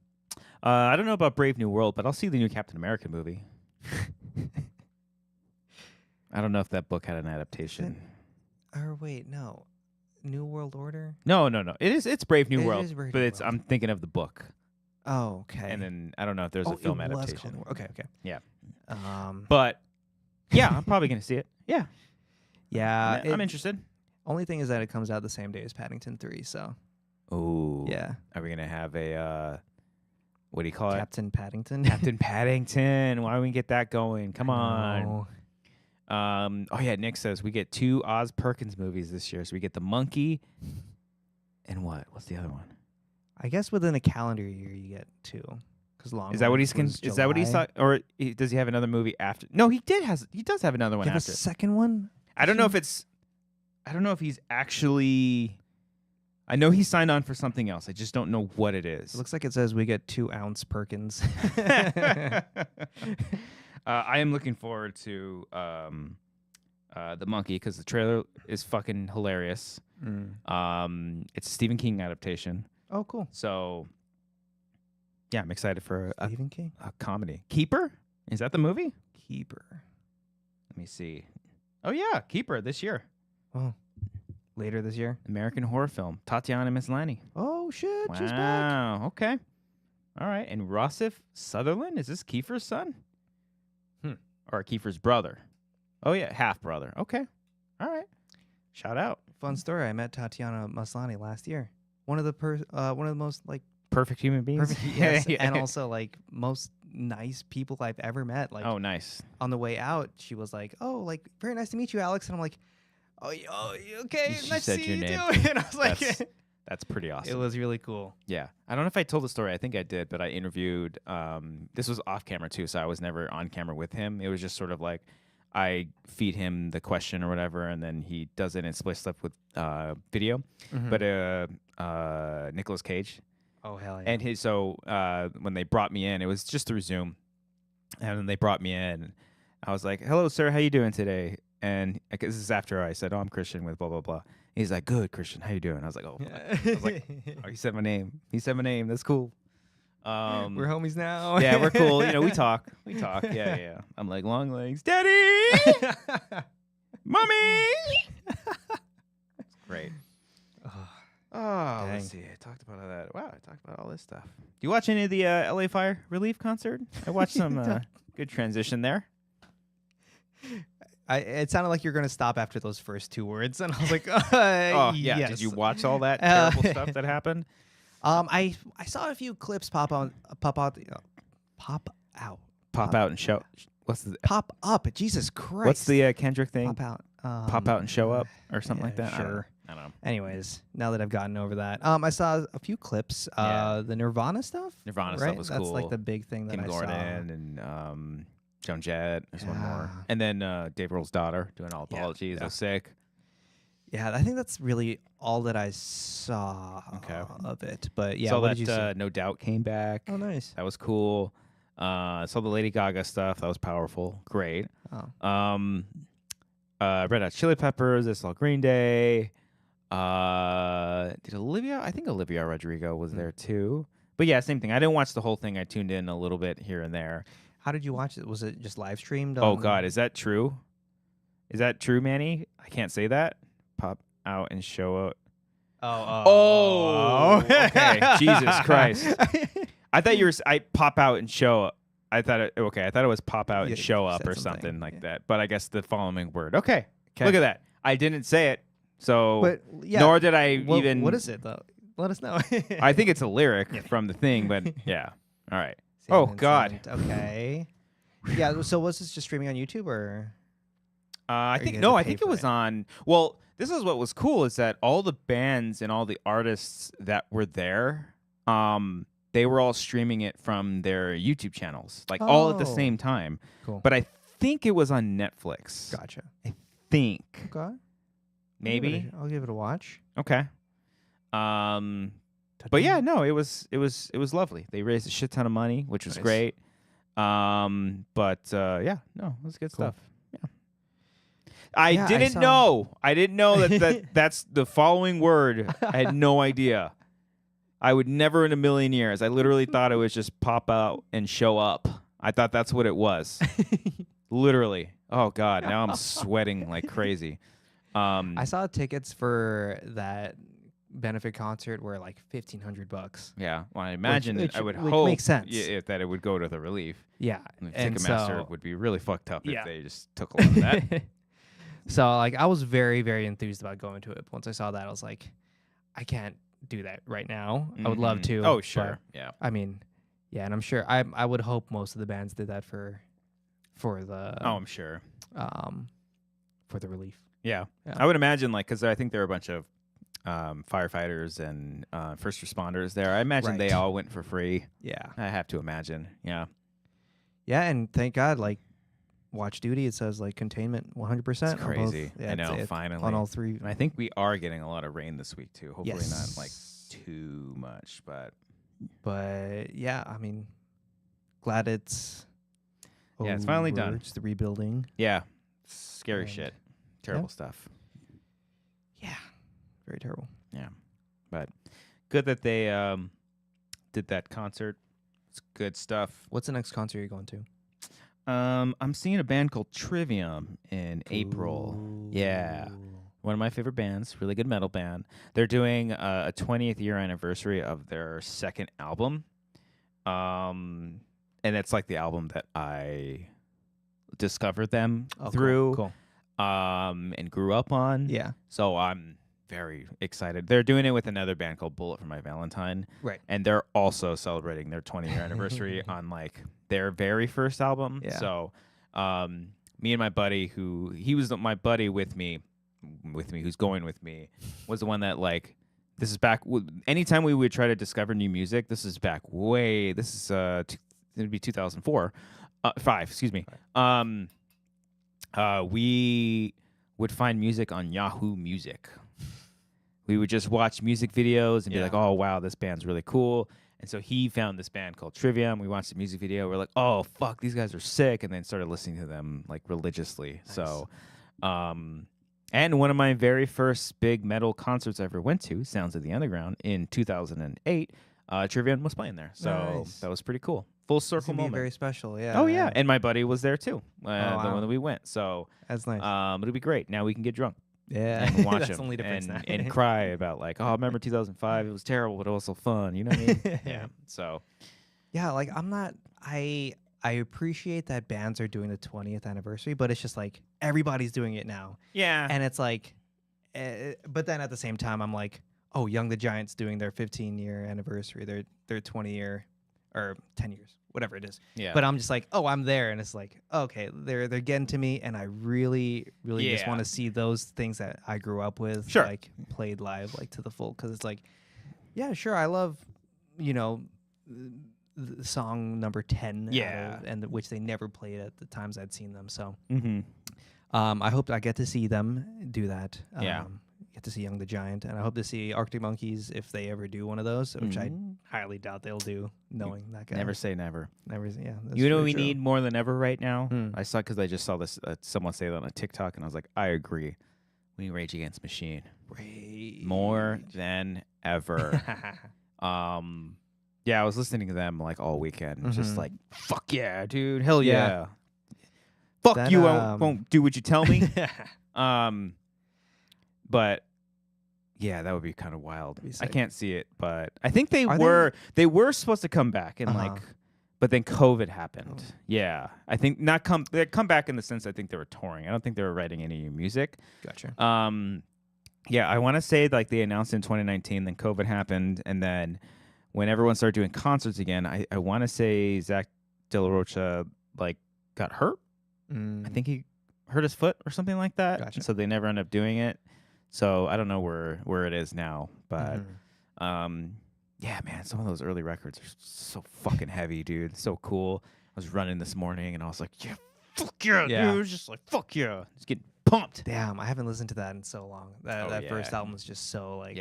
I don't know about Brave New World, but I'll see the new Captain America movie. I don't know if that book had an adaptation.
Or wait, no. New World Order?
No. It's Brave New
It
World,
is Brave
but
New
it's
World.
I'm thinking of the book.
Oh, okay.
And then I don't know if there's a film adaptation.
Okay.
Yeah.
But
yeah, I'm probably gonna see it. Yeah.
Yeah.
I'm interested.
Only thing is that it comes out the same day as Paddington 3, so.
Oh.
Yeah.
Are we gonna have a what do you call
Captain Paddington?
Captain Paddington. Why don't we get that going? Come on. Nick says we get 2 Oz Perkins movies this year. So we get The Monkey and what's the other one?
I guess within a calendar year you get 2.
Is that what he's is that what he's thought, or does he have another movie after? No, he does have another one
after.
after.
A second one?
I don't know if he's actually. I know he signed on for something else. I just don't know what it is.
It looks like it says we get 2 ounce Perkins.
I am looking forward to the monkey, because the trailer is fucking hilarious. It's a Stephen King adaptation.
Oh, cool.
So, yeah, I'm excited for
Stephen King?
a comedy. Keeper? Is that the movie?
Keeper.
Let me see. Oh, yeah, Keeper this year.
Oh, later this year.
American horror film. Tatiana Maslany.
Oh, shit.
Wow.
She's back.
Okay. All right. And Rossif Sutherland? Is this Kiefer's son? Or Kiefer's brother? Oh, yeah. Half brother. Okay. All right. Shout out.
Fun story. I met Tatiana Maslany last year. One of the most like
Perfect human beings.
perfect, yes, and also like most nice people I've ever met. Like,
oh, nice.
on the way out, she was like, "Oh, like very nice to meet you, Alex." And I'm like, "Oh, you okay?
She
Nice
said
to see
your
you
name.
too." And I was like,
That's pretty awesome.
"It was really cool."
Yeah. I don't know if I told the story. I think I did, but I interviewed. This was off camera too, so I was never on camera with him. It was just sort of like I feed him the question or whatever, and then he does it in split stuff with video. But Nicolas Cage.
Oh, hell yeah.
And when they brought me in, it was just through Zoom, and then they brought me in. I was like, "Hello, sir. How you doing today?" And this is after I said, "Oh, I'm Christian with blah blah blah." He's like, "Good, Christian. How you doing?" I was like, "Oh," I was like, "Oh, he said my name. He said my name. That's cool."
We're homies now.
Yeah, we're cool. You know, we talk. Yeah. I'm like, long legs, daddy, mommy. Great. Oh, let's see. I talked about all that. Wow, I talked about all this stuff. Do you watch any of the LA Fire Relief concert? I watched some good transition there.
It sounded like you're going to stop after those first two words, and I was like,
Oh, yeah.
yes.
Did you watch all that terrible stuff that happened?
I saw a few clips pop out.
Pop out and show. What's the
Pop up. Jesus Christ.
What's the Kendrick thing?
pop out?
Pop out and show up or something like that.
Sure.
I don't know.
Anyways, now that I've gotten over that, I saw a few clips.
Yeah.
The Nirvana stuff.
Nirvana
right?
stuff was
That's
cool.
like the big thing that
Kim
I
Gordon
saw.
and Joan Jett. There's one more.
Yeah.
And then Dave Grohl's daughter doing all apologies.
Yeah.
I was sick.
Yeah, I think that's really all that I saw of it. But yeah,
Saw
what
that
did you see?
No Doubt came back.
Oh, nice.
That was cool. Saw the Lady Gaga stuff. That was powerful. Great.
Oh.
Red Hot Chili Peppers. I saw Green Day. Did Olivia? I think Olivia Rodrigo was there too. But yeah, same thing. I didn't watch the whole thing. I tuned in a little bit here and there.
How did you watch it? Was it just live streamed?
Oh God, is that true? Is that true, Manny? I can't say that. Pop out and show out. Oh, okay. Jesus Christ. I thought you were. I pop out and show up. I thought it was pop out and show up
said
or
something.
something like that. But I guess the following word. Okay. Look at that. I didn't say it. So
But yeah,
nor did I even.
What is it though? Let us know.
I think it's a lyric from the thing, but yeah. All right. Oh, God.
Okay. Yeah. So was this just streaming on YouTube or?
I
you
think
gonna
no.
have
I
to
think
pay
it
for
was
it?
on. Well, this is what was cool is that all the bands and all the artists that were there, they were all streaming it from their YouTube channels, like all at the
Oh.
same time.
Cool.
But I think it was on Netflix.
Gotcha.
Think
Okay.
maybe.
I'll give it a watch.
Okay. But yeah, no, it was lovely. They raised a shit ton of money, which was
Nice.
great. But yeah, no, it was good
Cool.
stuff. Yeah. I
Yeah, I
didn't
saw-
know. I didn't know that's the following word. I had no idea. I would never in a million years. I literally thought it was just pop out and show up. I thought that's what it was. Literally. Oh God, now I'm sweating like crazy.
I saw tickets for that benefit concert were like $1,500.
Yeah, well, I imagine
which
I would
which
hope
makes sense.
That it would go to the relief.
Yeah, and
Ticketmaster
so
would be really fucked up
Yeah.
if they just took a lot of that.
so like I was very very enthused about going to it. Once I saw that, I was like, I can't do that right now. I would love
Mhm.
to.
Oh,
but,
sure. Yeah.
I mean, yeah, and I'm sure I would hope most of the bands did that for the
Oh, I'm sure.
for the relief.
Yeah.
Yeah.
I would imagine, like, because I think there are a bunch of firefighters and first responders there. I imagine they
Right.
all went for free.
Yeah.
I have to imagine. Yeah.
Yeah, and thank God, like Watch Duty, it says like containment 100%.
It's crazy.
Yeah,
I know,
it's
finally.
on all three.
And I think we are getting a lot of rain this week, too. Hopefully
Yes.
not, like, too much, but
But yeah, I mean, glad it's
Yeah, it's finally
over.
done.
It's the rebuilding.
yeah. Scary
And-
shit. Terrible stuff.
Yeah. Very terrible.
Yeah. But good that they did that concert. It's good stuff.
What's the next concert you're going to?
I'm seeing a band called Trivium in April. Yeah. One of my favorite bands, really good metal band. They're doing a 20th year anniversary of their second album. And it's like the album that I discovered them through.
Cool.
And grew up on.
Yeah.
So I'm very excited. They're doing it with another band called Bullet for My Valentine.
Right.
And they're also celebrating their 20-year anniversary on like their very first album.
Yeah.
So me and my buddy he was my buddy with me, who's going with me, was the one that like, this is back, anytime we would try to discover new music, this is it'd be 2004, 5, excuse me. We would find music on Yahoo Music. We would just watch music videos and be like, oh, wow, this band's really cool. And so he found this band called Trivium. We watched the music video. We're like, oh, fuck, these guys are sick. And then started listening to them like religiously. Nice. So, and one of my very first big metal concerts I ever went to, Sounds of the Underground, in 2008, Trivium was playing there. So that was pretty cool. Full circle moment.
Very special, yeah.
Oh, yeah. And my buddy was there too, the one that we went. So
that's nice.
It'll be great. Now we can get drunk.
Yeah,
and watch
that's
them
the only difference
and cry about like, oh, I remember 2005. It was terrible, but also fun. You know what I mean? Yeah. So,
yeah, like I appreciate that bands are doing the 20th anniversary, but it's just like everybody's doing it now.
Yeah.
And it's like, but then at the same time, I'm like, oh, Young the Giant's doing their 15-year anniversary, their 20-year or 10 years, whatever it is.
Yeah.
But I'm just like, oh, I'm there, and it's like, okay, they're getting to me, and I really just want to see those things that I grew up with, like played live, like to the full, because it's like, yeah, sure, I love, the song number 10, and which they never played at the times I'd seen them. So, I hope I get to see them do that. Get to see Young the Giant, and I hope to see Arctic Monkeys if they ever do one of those, which I highly doubt they'll do, knowing that guy.
Never say never.
Never, yeah.
You know what we need more than ever right now? I saw, because I just saw this, someone say that on a TikTok, and I was like, I agree. We need Rage Against the Machine. More than ever. Yeah, I was listening to them like all weekend, just like, fuck yeah, dude, hell yeah. Fuck that, you, I won't do what you tell me. But yeah, that would be kind of wild. I can't see it, but I think they were supposed to come back and like, but then COVID happened. Yeah, I think they come back in the sense I think they were touring. I don't think they were writing any new music.
Gotcha.
Yeah, I want to say like they announced in 2019, then COVID happened, and then when everyone started doing concerts again, I want to say Zach De La Rocha like got hurt. I think he hurt his foot or something like that.
Gotcha.
So they never end up doing it. So I don't know where it is now, but yeah, man, some of those early records are so fucking heavy, dude. So cool. I was running this morning and I was like, yeah, fuck yeah, dude. It was just like, fuck yeah. Just getting pumped.
Damn, I haven't listened to that in so long. That first album was just so like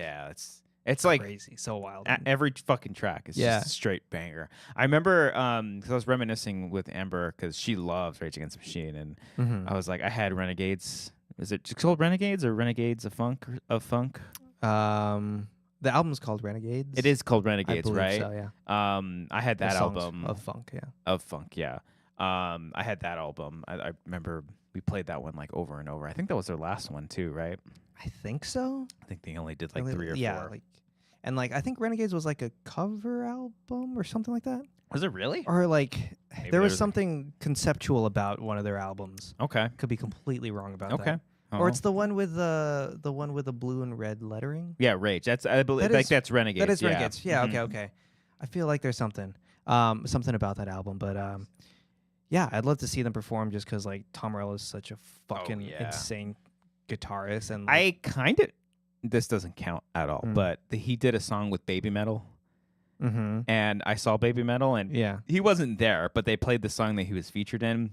it's
crazy,
like
so wild.
Every fucking track is just a straight banger. I remember because I was reminiscing with Amber because she loves Rage Against the Machine, and I was like, I had Renegades. Is it called Renegades or Renegades of Funk?
The album's called Renegades.
It is called Renegades, right?
So, yeah.
I had that album
of funk, yeah.
Of funk, yeah. I had that album. I remember we played that one like over and over. I think that was their last one too, right?
I think so.
I think they only did like 3 or 4.
Yeah, and I think Renegades was like a cover album or something like that.
Was it really?
Or like there was something conceptual about one of their albums.
Okay.
Could be completely wrong about that. Or it's the one with the blue and red lettering.
Yeah, Rage. That's I believe that's Renegades.
That is Renegades. Yeah. Okay. I feel like there's something about that album, but yeah, I'd love to see them perform just because like Tom Morello is such a fucking insane guitarist, and
I kind of this doesn't count at all, but he did a song with Baby Metal. And I saw Baby Metal, and he wasn't there, but they played the song that he was featured in,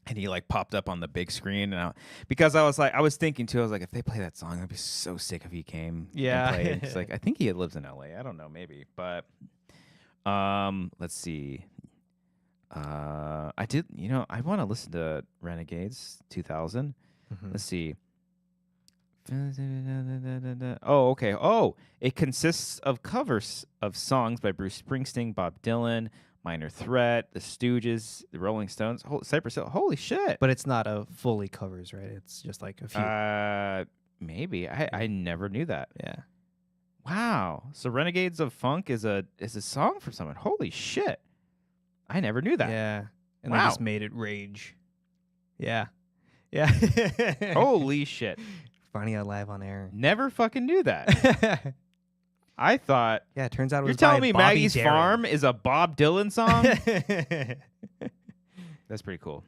and he like popped up on the big screen, and because I was thinking too, I was like, if they play that song, that'd be so sick if he came. And played. It's like I think he lives in LA. I don't know, maybe, but let's see. I did, I want to listen to Renegades 2000. Let's see. Oh, okay. Oh, it consists of covers of songs by Bruce Springsteen, Bob Dylan, Minor Threat, The Stooges, The Rolling Stones, Cypress Hill. Holy shit!
But it's not a fully covers, right? It's just like a few.
Maybe I never knew that.
Yeah.
Wow. So Renegades of Funk is a song for someone. Holy shit! I never knew that.
Yeah. And
wow.
they just made it rage. Yeah. Yeah.
Holy shit!
Finding out live on air.
Never fucking knew that. I thought.
Yeah, it turns out it was
You're telling
by
me
Bobby
Maggie's
Darin.
Farm is a Bob Dylan song? That's pretty cool.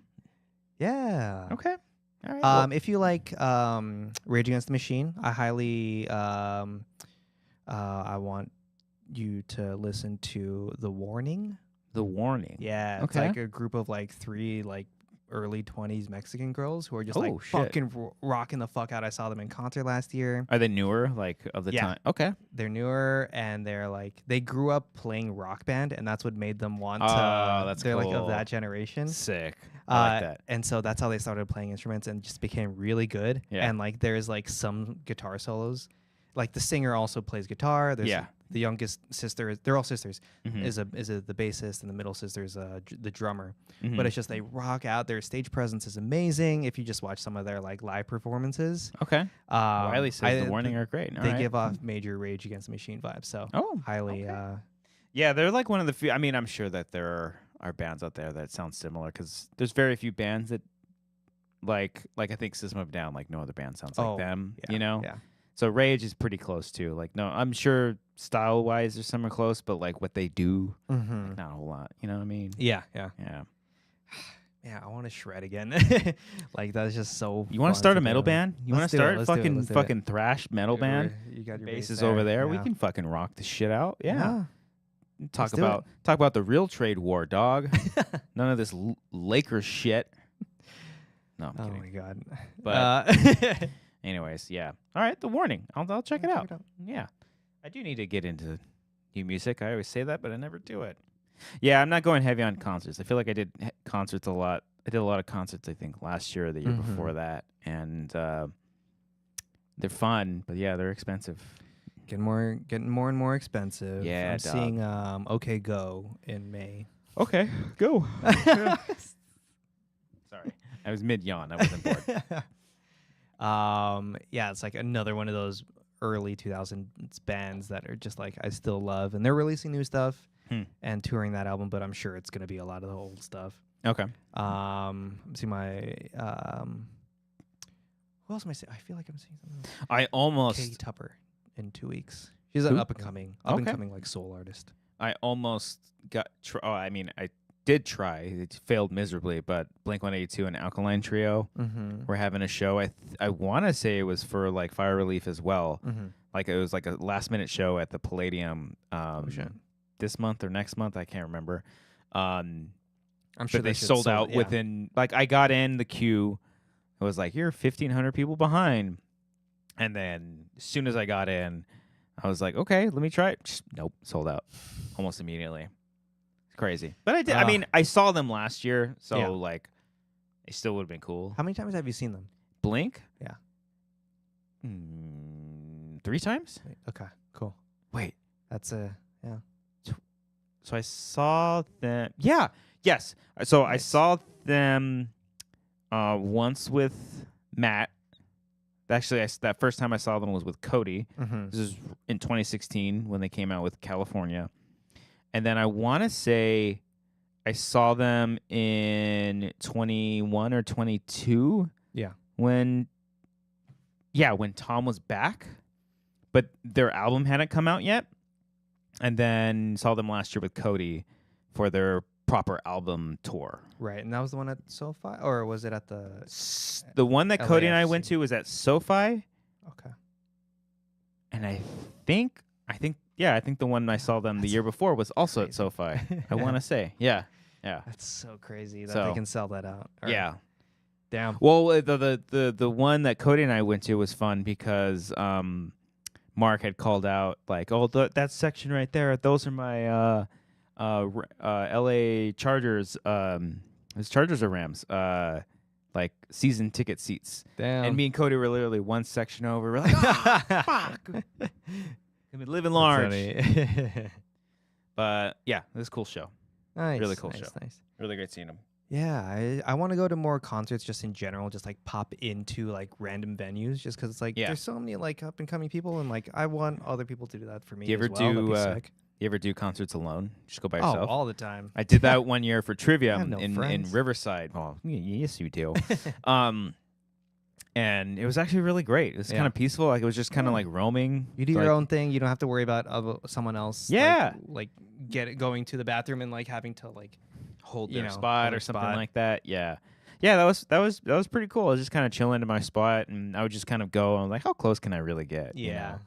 Yeah.
Okay. All right.
If you like Rage Against the Machine, I highly I want you to listen to The Warning.
The Warning.
Yeah, it's
Okay.
like a group of like 3 like early 20s Mexican girls who are just like
shit.
fucking rocking the fuck out. I saw them in concert last year.
Are they newer, like of the
Yeah.
time? Okay.
They're newer and they're like they grew up playing Rock Band, and that's what made them want to.
That's
they're like of
cool.
that generation.
Sick. I like that.
And so that's how they started playing instruments and just became really good.
Yeah.
And like there's like some guitar solos. Like the singer also plays guitar. There's the youngest sister. They're all sisters.
Mhm.
Is the bassist, and the middle sister is the drummer.
Mhm.
But it's just they rock out. Their stage presence is amazing. If you just watch some of their like live performances,
Okay. Wiley says The Warning are great. All
they
right.
give off major Rage Against the Machine vibes. So highly.
okay. Yeah, they're like one of the few. I mean, I'm sure that there are bands out there that sound similar because there's very few bands that like I think System of a Down, like no other band sounds like them.
Yeah,
You know.
Yeah.
So Rage is pretty close too. Like no, I'm sure style wise there's some are close, but like what they do,
Mm-hmm.
like, not a whole lot. You know what I mean?
Yeah. Yeah.
Yeah.
Yeah, I want to shred again. Like that's just so.
You want to
fun
start a
do.
metal band? You want
Let's
to
do it,
start
let's do it,
fucking
let's do it.
fucking thrash metal band?
You got your
Bass
bass
is over there. We
yeah.
can fucking rock the shit out. Yeah. Talk
Let's do
about the real trade war, dog. None of this Lakers shit. No, I'm
Oh
kidding.
my god.
But anyways, yeah. All right, The Warning. I'll check it out. Yeah. I do need to get into new music. I always say that, but I never do it. Yeah, I'm not going heavy on concerts. I feel like I did concerts a lot. I did a lot of concerts, I think, last year or the year before that. And they're fun, but yeah, they're expensive.
Getting more and more expensive.
Yeah,
I'm
dog.
seeing OK Go in May.
Okay, go. Sorry. I was mid-yawn. I wasn't bored.
Yeah, it's like another one of those early 2000s bands that are just like I still love, and they're releasing new stuff and touring that album, but I'm sure it's gonna be a lot of the old stuff.
Okay.
See my who else am I seeing? I feel like I'm seeing something else.
I almost
Katie Tupper in 2 weeks. She's an
Who?
up and coming like soul artist.
I almost got. I did try. It failed miserably. But Blink-182 and Alkaline Trio were having a show. I want to say it was for like Fire Relief as well. Like it was like a last minute show at the Palladium. This month or next month, I can't remember.
I'm sure
but they sold out within. Like I got in the queue. It was like you're 1,500 people behind, and then as soon as I got in, I was like, okay, let me try it. Just, nope, sold out almost immediately. It's crazy. But I did. I mean, I saw them last year, so like, it still would have been cool.
How many times have you seen them?
Blink?
Yeah.
3 times?
Okay, cool.
Wait.
That's yeah.
So I saw them. Yeah. Yes. So I saw them once with Matt. Actually, that first time I saw them was with Cody. This is in 2016 when they came out with California. And then I want to say I saw them in 21 or 22.
Yeah.
When Tom was back, but their album hadn't come out yet. And then saw them last year with Cody for their proper album tour.
Right, and that was the one at SoFi, or was it at the
one that Cody and I
LAFC?
went to was at SoFi.
Okay.
And I think the one I saw them the year before was also at SoFi. I want to say. Yeah.
That's so crazy that
So,
they can sell that out. Or-
Yeah.
Damn.
Well, the one that Cody and I went to was fun because Mark had called out like, "Oh, that section right there, those are my LA Chargers. It's Chargers or Rams. like season ticket seats.
Damn.
And me and Cody were literally one section over. We're like, fuck. I've been living large. But yeah, it was a cool show.
Nice.
Really cool
nice,
show.
Nice.
Really great seeing him.
Yeah, I want to go to more concerts just in general, just like pop into like random venues, just because it's like there's so many like up and coming people, and like I want other people to do that for me.
Do you ever
as well. That'd be sick.
You ever do concerts alone? Just go by yourself?
Oh, all the time.
I did that one year for trivia
in
Riverside. Oh, yes, you do. And it was actually really great. It was kind of peaceful. Like it was just kind of like roaming.
You do your own thing. You don't have to worry about someone else.
Yeah.
Like going to the bathroom and like having to like
hold their spot or something like that. Yeah. Yeah, that was pretty cool. I was just kind of chilling in my spot, and I would just kind of go. And like, how close can I really get?
Yeah.
You know?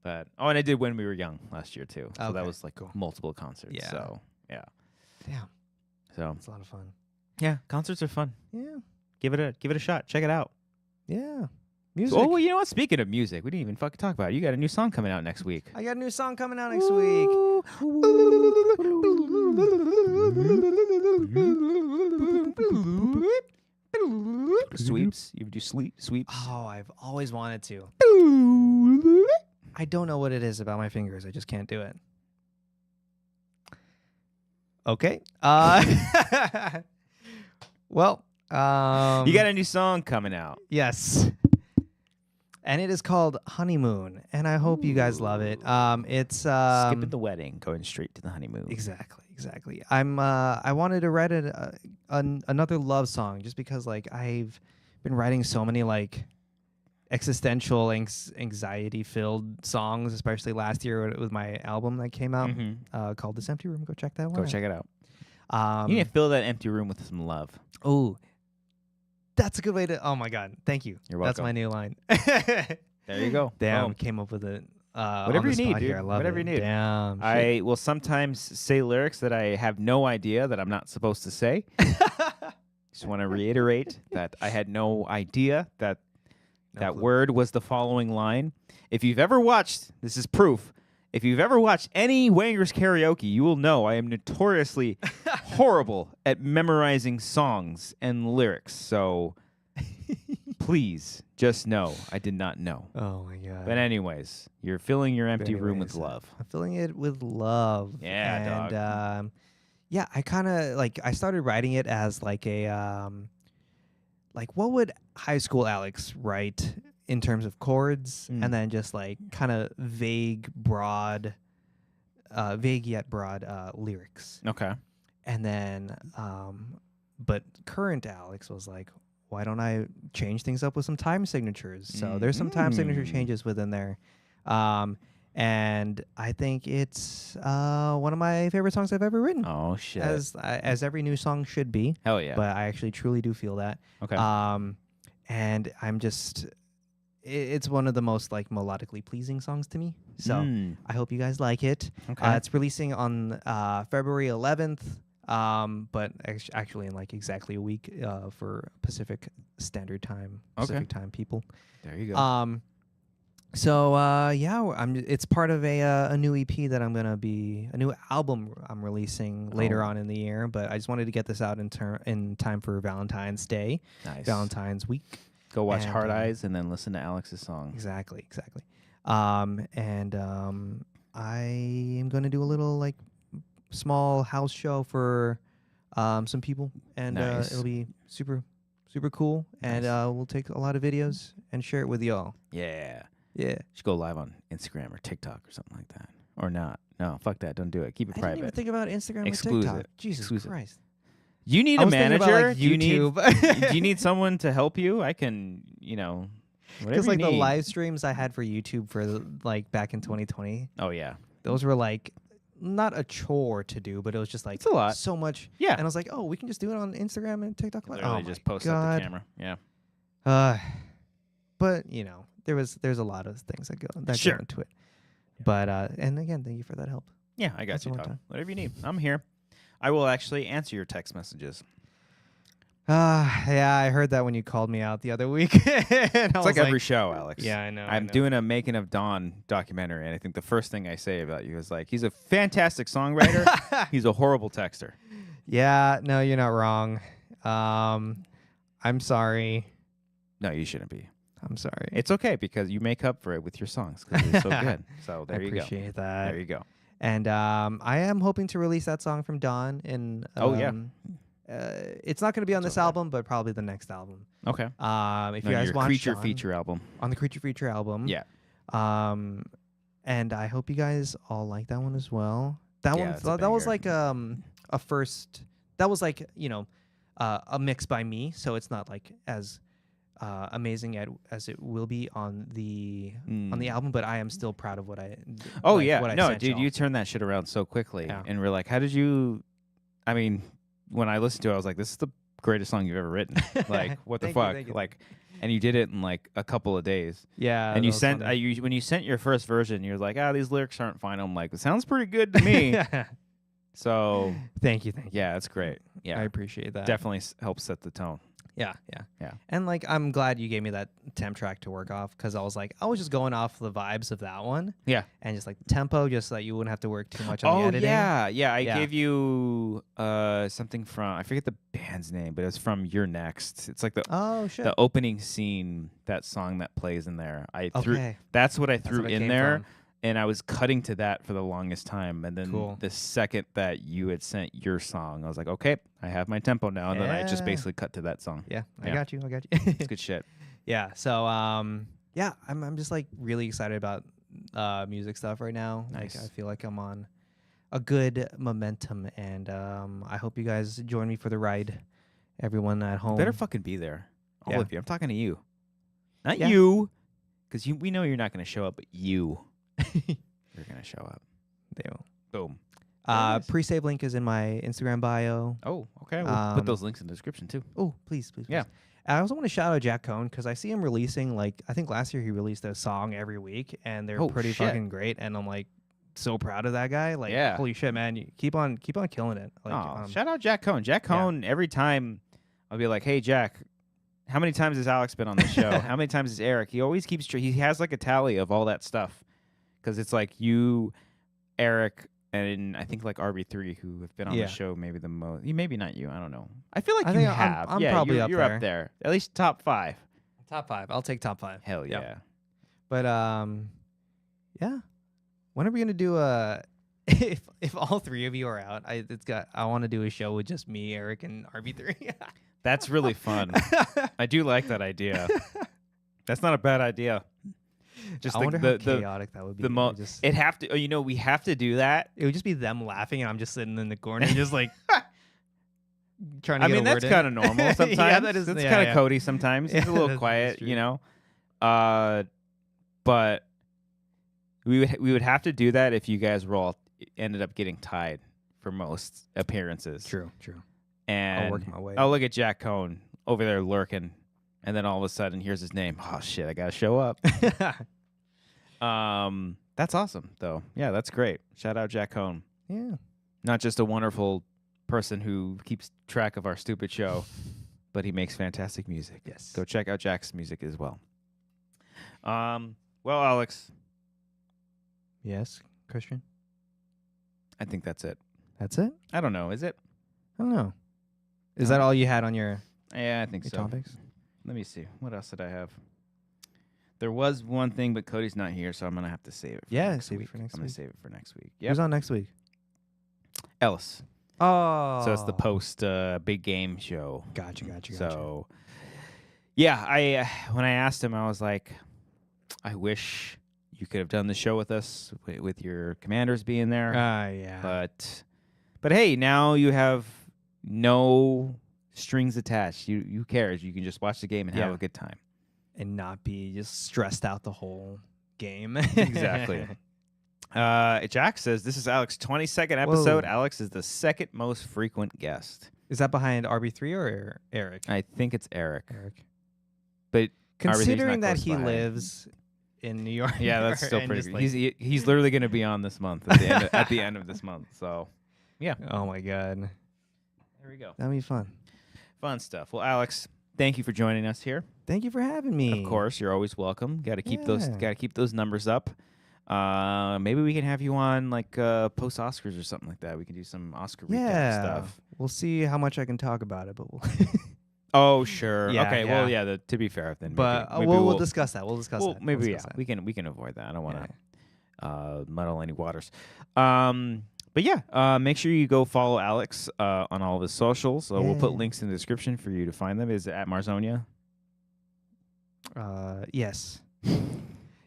But and I did When We Were Young last year too. So that was like
cool.
multiple concerts.
Yeah.
So yeah.
Damn.
So
it's a lot of fun.
Yeah, concerts are fun.
Yeah.
Give it a shot. Check it out.
Yeah. Music.
Oh, well, you know what? Speaking of music, we didn't even fucking talk about it. You got a new song coming out next week.
I got a new song coming out next week.
Sweeps? You do sweeps?
Oh, I've always wanted to. I don't know what it is about my fingers. I just can't do it. Okay. Well,
you got a new song coming out.
Yes. And it is called Honeymoon, and I hope you guys love it. It's
skipping the wedding, going straight to the honeymoon.
Exactly. I wanted to write another love song just because like I've been writing so many like existential anxiety-filled songs, especially last year with my album that came out called This Empty Room. Go check that one out.
Check it out. You need to fill that empty room with some love.
Oh, that's a good way to. Oh my God, thank you.
You're welcome.
That's my new line.
There you go.
Damn, came up with it.
Whatever you need, dude.
Here. I love
Whatever
it.
you need.
Damn.
I will sometimes say lyrics that I have no idea that I'm not supposed to say. Just want to reiterate that I had no idea that that word was the following line. If you've ever watched, this is proof. If you've ever watched any Wanger's karaoke, you will know I am notoriously horrible at memorizing songs and lyrics. So please just know I did not know.
Oh my God.
But anyways, you're filling your empty room with love.
I'm filling it with love.
Yeah,
and,
dog.
Yeah, I kind of like I started writing it as like a like what would high school Alex write in terms of chords, and then just like kind of vague yet broad lyrics.
Okay.
And then, but current Alex was like, why don't I change things up with some time signatures? So there's some time signature changes within there. And I think it's one of my favorite songs I've ever written.
Oh, shit.
As every new song should be.
Hell yeah.
But I actually truly do feel that.
Okay.
And I'm just... It's one of the most like melodically pleasing songs to me. So I hope you guys like it.
Okay.
It's releasing on February 11th, but actually in like exactly a week for Pacific Standard Time. Pacific Time people.
There you go.
So yeah, it's part of a new EP that a new album I'm releasing later on in the year. But I just wanted to get this out in time for Valentine's Day, Valentine's week.
Go watch Hard Eyes and then listen to Alex's song.
Exactly. I am going to do a little like small house show for some people, and it'll be super cool. Nice. And we'll take a lot of videos and share it with y'all.
Yeah.
Yeah.
Should go live on Instagram or TikTok or something like that, or not. No, fuck that. Don't do it. Keep it private.
I didn't even think about Instagram
Exclusive.
or TikTok. Jesus Christ.
You need a manager.
About, like, YouTube.
Do you need someone to help you? I can, whatever.
Because like the live streams I had for YouTube for like back in 2020.
Oh yeah,
those were like not a chore to do, but it was just like
it's a lot,
so much.
Yeah,
and I was like, oh, we can just do it on Instagram and TikTok.
Literally just post up the camera. Yeah.
But there's a lot of things that go into it. But and again, thank you for that help.
Yeah, I got you, dog. Whatever you need, I'm here. I will actually answer your text messages.
Yeah, I heard that when you called me out the other week. It's
like every show, Alex.
Yeah, I know.
I'm doing a Making of Dawn documentary, and I think the first thing I say about you is like, he's a fantastic songwriter. He's a horrible texter.
Yeah, no, you're not wrong. I'm sorry.
No, you shouldn't be.
I'm sorry.
It's okay because you make up for it with your songs because they're so good. So there you go.
I appreciate that.
There you go.
And I am hoping to release that song from Dawn in. It's not going to be on this album, but probably the next album.
Okay.
If you guys
your
want
Creature
Dawn,
feature album.
on the Creature feature album.
Yeah.
And I hope you guys all like that one as well. That
Yeah,
one
it's a
that was
banger.
like a first. That was like a mix by me, so it's not like as amazing as it will be on the album. But I am still proud of what I.
Oh
like,
yeah,
what I
no,
sent
dude,
y'all.
you turned that shit around so quickly,
Yeah.
and we're like, how did you? I mean, when I listened to it, I was like, this is the greatest song you've ever written. Like, what the
Thank you,
fuck?
thank you.
Like, and you did it in like a couple of days.
Yeah,
And you
that was
sent
funny.
when you sent your first version, you're like, these lyrics aren't fine. I'm like, it sounds pretty good to me. So
Thank you.
yeah, it's great.
I
Yeah,
appreciate that.
definitely helps set the tone.
Yeah.
Yeah.
And like, I'm glad you gave me that temp track to work off because I was just going off the vibes of that one.
Yeah.
And just like tempo, just so that you wouldn't have to work too much on the editing.
yeah. I
Yeah.
gave you something from I forget the band's name, but it's from You're Next. It's like
Oh shit.
the opening scene, that song that plays in there.
Okay.
That's what I
That's
threw
what it
in
came
there.
from.
And I was cutting to that for the longest time. And then
Cool.
the second that you had sent your song, I was like, okay, I have my tempo now. And then I just
Yeah.
basically cut to that song.
Yeah, I
Yeah.
got you.
It's good shit.
Yeah. So yeah, I'm just like really excited about music stuff right now.
Nice.
Like I feel like I'm on a good momentum, and I hope you guys join me for the ride. Everyone at home.
Better fucking be there. All
Yeah.
of you. I'm talking to you. Not
Yeah.
you. Because we know you're not going to show up, but you. You're going to show up.
They will.
Boom. Nice.
Pre-save link is in my Instagram bio.
Oh, okay. We'll put
Um,
those links in the description too.
Oh, please.
Yeah.
And I also want to shout out Jack Cohn because I see him releasing, like, I think last year he released a song every week, and they're
Oh,
pretty
shit.
fucking great. And I'm like so proud of that guy. Like,
Yeah.
holy shit, man! You keep on killing it. Like,
Shout out Jack Cohn. Jack Cohn, every time I'll be like, hey, Jack, how many times has Alex been on the show? How many times is Eric? He always keeps, he has like a tally of all that stuff. Because it's like you, Eric, and I think like RB3 who have been on
Yeah.
the show maybe the most. Maybe not you. I don't know. I feel like
I
you
think
have.
I'm
yeah,
probably
you're,
up
you're
there.
up there. At least top 5.
top 5. I'll take top 5.
Hell yeah.
Yep. But yeah. When are we gonna do if all 3 of you are out? I want to do a show with just me, Eric, and RB3.
That's really fun. I do like that idea. That's not a bad idea. Just
I
the,
wonder
the,
how
the,
chaotic that would be.
the mo-
Just,
it have to. We have to do that.
it would just be them laughing, and I'm just sitting in the corner, just like trying to.
I
get
mean,
a
that's
word in.
kind of normal sometimes.
Yeah, that is.
That's
yeah,
kind of
yeah.
Cody sometimes. He's
Yeah,
a little
that's
quiet,
true.
you know. But we would have to do that if you guys were all ended up getting tied for most appearances.
True.
And
I'll work my way.
oh, look at Jack Cohn over there lurking, and then all of a sudden, here's his name. Oh shit, I gotta show up. That's awesome, though. Yeah, that's great. Shout out Jack Cohn.
Yeah.
Not just a wonderful person who keeps track of our stupid show, but he makes fantastic music.
Yes.
Go check out Jack's music as well. Well, Alex,
Yes, Christian.
I think that's it.
That's it.
I don't know. Is it?
I don't know. Is that all you had on your
Yeah, I think so.
topics?
Let me see. What else did I have? There was one thing, but Cody's not here, so I'm gonna have to save it. For
Yeah,
next
save it
week.
for next
I'm gonna
week.
save it for next week.
Who's
Yeah,
on next week?
Ellis.
Oh.
So it's the post big game show.
Gotcha.
So, yeah, I when I asked him, I was like, I wish you could have done the show with us with your Commanders being there.
yeah.
But hey, now you have no strings attached. You cares? You can just watch the game and have
Yeah.
a good time.
And not be just stressed out the whole game.
Exactly. Jack says this is Alex's 22nd episode.
Whoa.
Alex is the second most frequent guest.
Is that behind RB3 or Eric?
I think it's Eric.
Eric.
But
Considering
not
that
close
he
by.
lives in New York.
Yeah, that's still
and
pretty
just,
good.
like-
He's literally going to be on this month at the end at the end of this month. So, yeah.
Oh my god.
There we go.
That'd be fun.
Fun stuff. Well, Alex, thank you for joining us here.
Thank you for having me.
Of course, you're always welcome. Got to keep
Yeah.
those numbers up. Maybe we can have you on like post Oscars or something like that. We can do some Oscar recap
Yeah.
stuff.
We'll see how much I can talk about it, but we'll
Oh, sure.
Yeah,
okay.
yeah.
Well, yeah. To be fair, then.
But
maybe
we'll discuss that. We'll discuss that.
Maybe
We'll
yeah.
discuss that.
We can avoid that. I don't want to
Yeah.
muddle any waters. But yeah, make sure you go follow Alex on all of his socials. We'll put links in the description for you to find them. Is it at Marzoña?
Yes.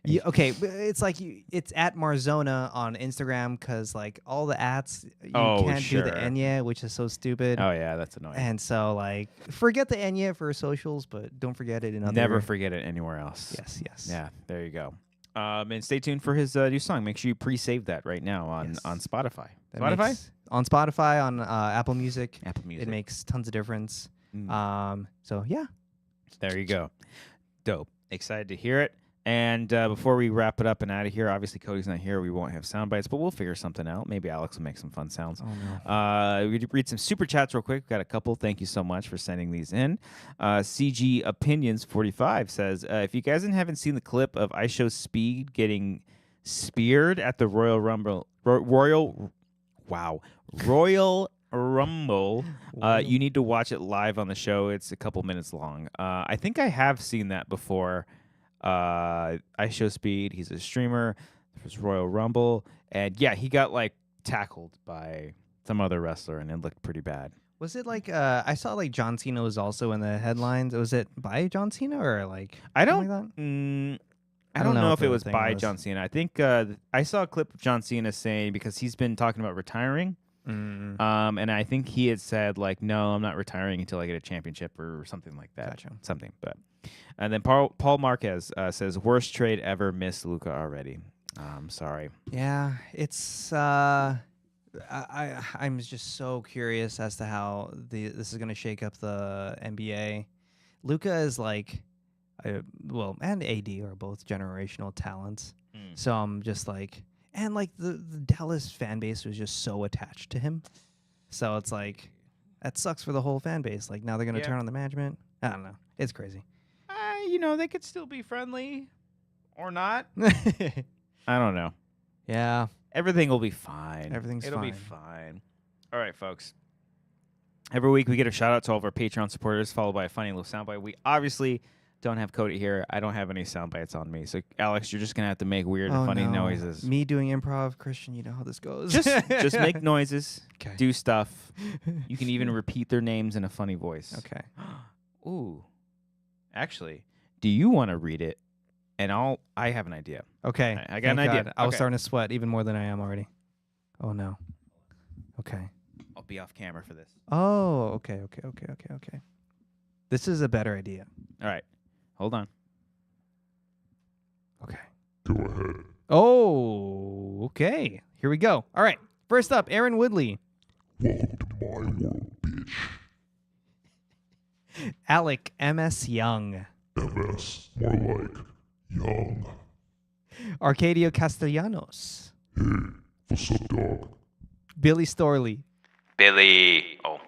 Yeah, okay, but it's like it's at Marzoña on Instagram because like all the ats you can't do the Enya, which is so stupid.
Oh yeah, that's annoying.
And so like forget the Enya for socials, but don't forget it in other.
Never forget it anywhere else.
Yes.
Yeah, there you go. And stay tuned for his new song. Make sure you pre-save that right now on Spotify.
On Spotify, on Apple Music.
Apple Music.
It makes tons of difference. So yeah.
There you go. Dope. Excited to hear it. And before we wrap it up and out of here, obviously Cody's not here. We won't have sound bites, but we'll figure something out. Maybe Alex will make some fun sounds.
Oh, no.
We read some super chats real quick. We've got a couple. Thank you so much for sending these in. CG Opinions 45 says, if you guys haven't seen the clip of I Show Speed getting speared at the Royal Rumble, you need to watch it live on the show. It's a couple minutes long. I think I have seen that before. I Show Speed. He's a streamer. There was Royal Rumble, and yeah, he got like tackled by some other wrestler, and it looked pretty bad.
Was it like I saw like John Cena was also in the headlines? Was it by John Cena or like
I don't
like
I don't know if it was by John Cena. I think I saw a clip of John Cena saying because he's been talking about retiring. And I think he had said like, no, I'm not retiring until I get a championship or something like that.
Gotcha.
Something, but and then Paul Marquez says worst trade ever. Missed Luka already. I'm sorry.
Yeah, it's I'm just so curious as to how this is going to shake up the NBA. Luka is like, and AD are both generational talents. So I'm just like. And, like, the Dallas fan base was just so attached to him. So it's like, that sucks for the whole fan base. Like, now they're going to turn on the management. I don't know. It's crazy.
They could still be friendly or not. I don't know.
Yeah.
Everything will be fine. It'll be fine. All right, folks. Every week we get a shout-out to all of our Patreon supporters, followed by a funny little soundbite. We obviously don't have Cody here. I don't have any sound bites on me. So, Alex, you're just going to have to make weird and funny noises.
Me doing improv, Christian, you know how this goes.
Just make noises.
Okay.
Do stuff. You can even repeat their names in a funny voice.
Okay.
Ooh. Actually, do you want to read it? And I have an idea.
Okay.
I got an idea.
I was starting to sweat even more than I am already. Oh, no. Okay.
I'll be off camera for this.
Oh, okay. This is a better idea.
All right. Hold on.
Okay.
Go ahead.
Oh, okay. Here we go. All right. First up, Aaron Woodley.
Welcome to my world, bitch.
Alec M.S. Young.
MS, more like young.
Arcadio Castellanos.
Hey, what's up, dog?
Billy Storley.
Billy. Oh.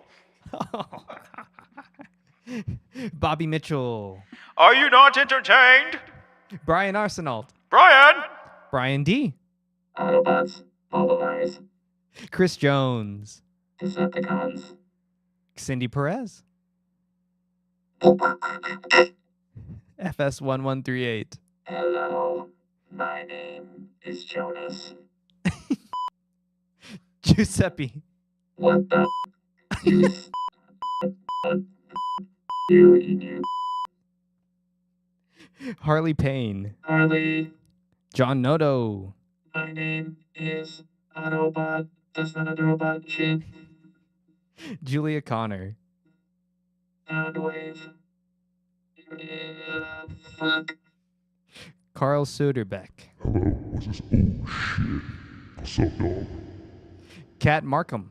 Bobby Mitchell.
Are you not entertained?
Brian Arsenault.
Brian
D.
Autobots, Bulbasaurs,
Chris Jones.
Decepticons.
Cindy Perez. FS1138.
Hello, my name is Jonas.
Giuseppe.
What the you
Harley Payne.
Harley,
John Noto.
my name is Autobot. That's not a robot shit.
Julia Connor.
Soundwave. Yeah, fuck.
Carl Soderbeck.
Hello, what's this? Oh, shit. What's up, dog?
Kat Markham.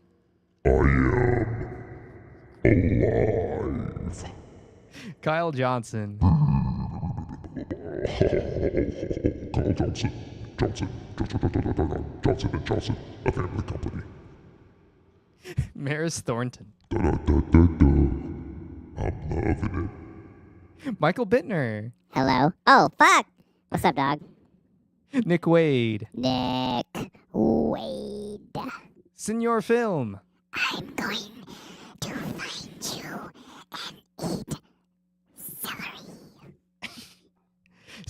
I am alive.
Kyle Johnson.
Carl Johnson, a family company.
Maris Thornton.
Da-da-da-da-da. I'm loving it.
Michael Bittner.
Hello. Oh, fuck. What's up, dog?
Nick Wade.
Nick Wade.
Senor Film.
I'm going to find you and eat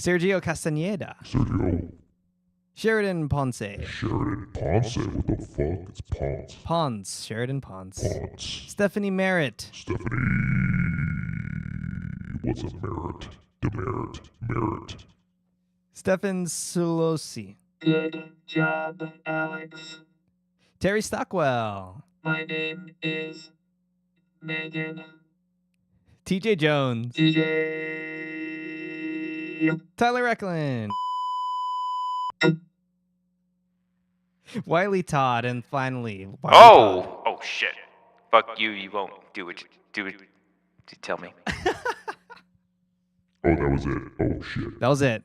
Sergio Castaneda.
Sergio
Sheridan Ponce.
Sheridan Ponce. What the fuck? It's Ponce.
Ponce. Sheridan Ponce.
Ponce.
Stephanie Merritt.
Stephanie. What's a merit? Demerit. Merit.
Stefan Sulosi.
Good job, Alex.
Terry Stockwell.
My name is Megan.
TJ Jones.
DJ.
Tyler Eklund. Wiley Todd. And finally, Wiley Todd.
Oh shit. Fuck you. You won't do it. Tell me.
Oh, that was it. Oh, shit.
That was it.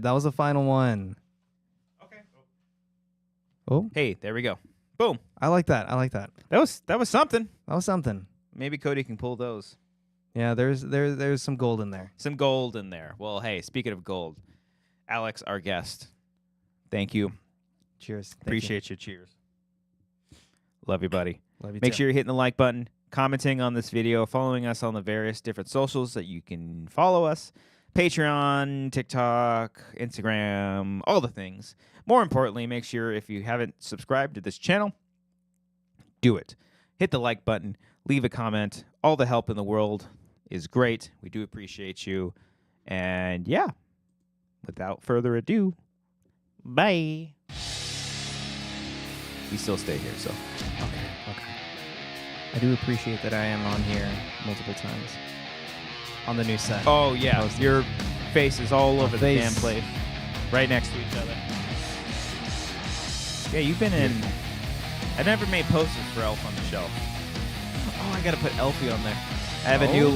That was the final one.
Okay.
Oh,
Hey, there we go. Boom.
I like that.
That was something.
That was something.
Maybe Cody can pull those.
Yeah, there's some gold in there.
Some gold in there. Well, hey, speaking of gold, Alex, our guest, thank you.
Cheers. Thank you.
Appreciate you. Cheers. Love you, buddy.
Love you
Make
too.
sure you're hitting the like button, commenting on this video, following us on the various different socials that you can follow us. Patreon, TikTok, Instagram, all the things. More importantly, make sure if you haven't subscribed to this channel, do it. Hit the like button, leave a comment. All the help in the world is great. We do appreciate you. And yeah, without further ado, bye. We still stay here, so.
Okay. I do appreciate that I am on here multiple times on the new set.
Oh, yeah.
Posted.
Your face is all over the
face.
damn place. Right next to each other. Yeah, you've been in... I never made posters for Elf on the Shelf. Oh, I got to put Elfie on there. I have a new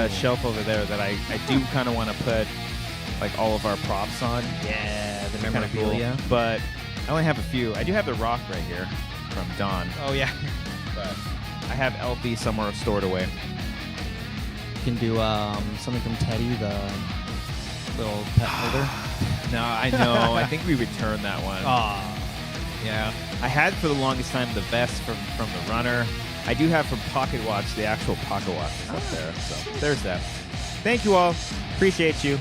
shelf over there that I do kind of want to put like all of our props on.
Yeah, the
Kinda
memorabilia.
cool. But I only have a few. I do have the rock right here from Don.
Oh yeah.
But I have Elfie somewhere stored away.
You can do something from Teddy, the little pet holder.
No, I know. I think we returned that one.
Aw.
Yeah. I had for the longest time the vest from the runner. I do have from Pocket Watch, the actual Pocket Watch is up there. So there's that. Thank you all. Appreciate you.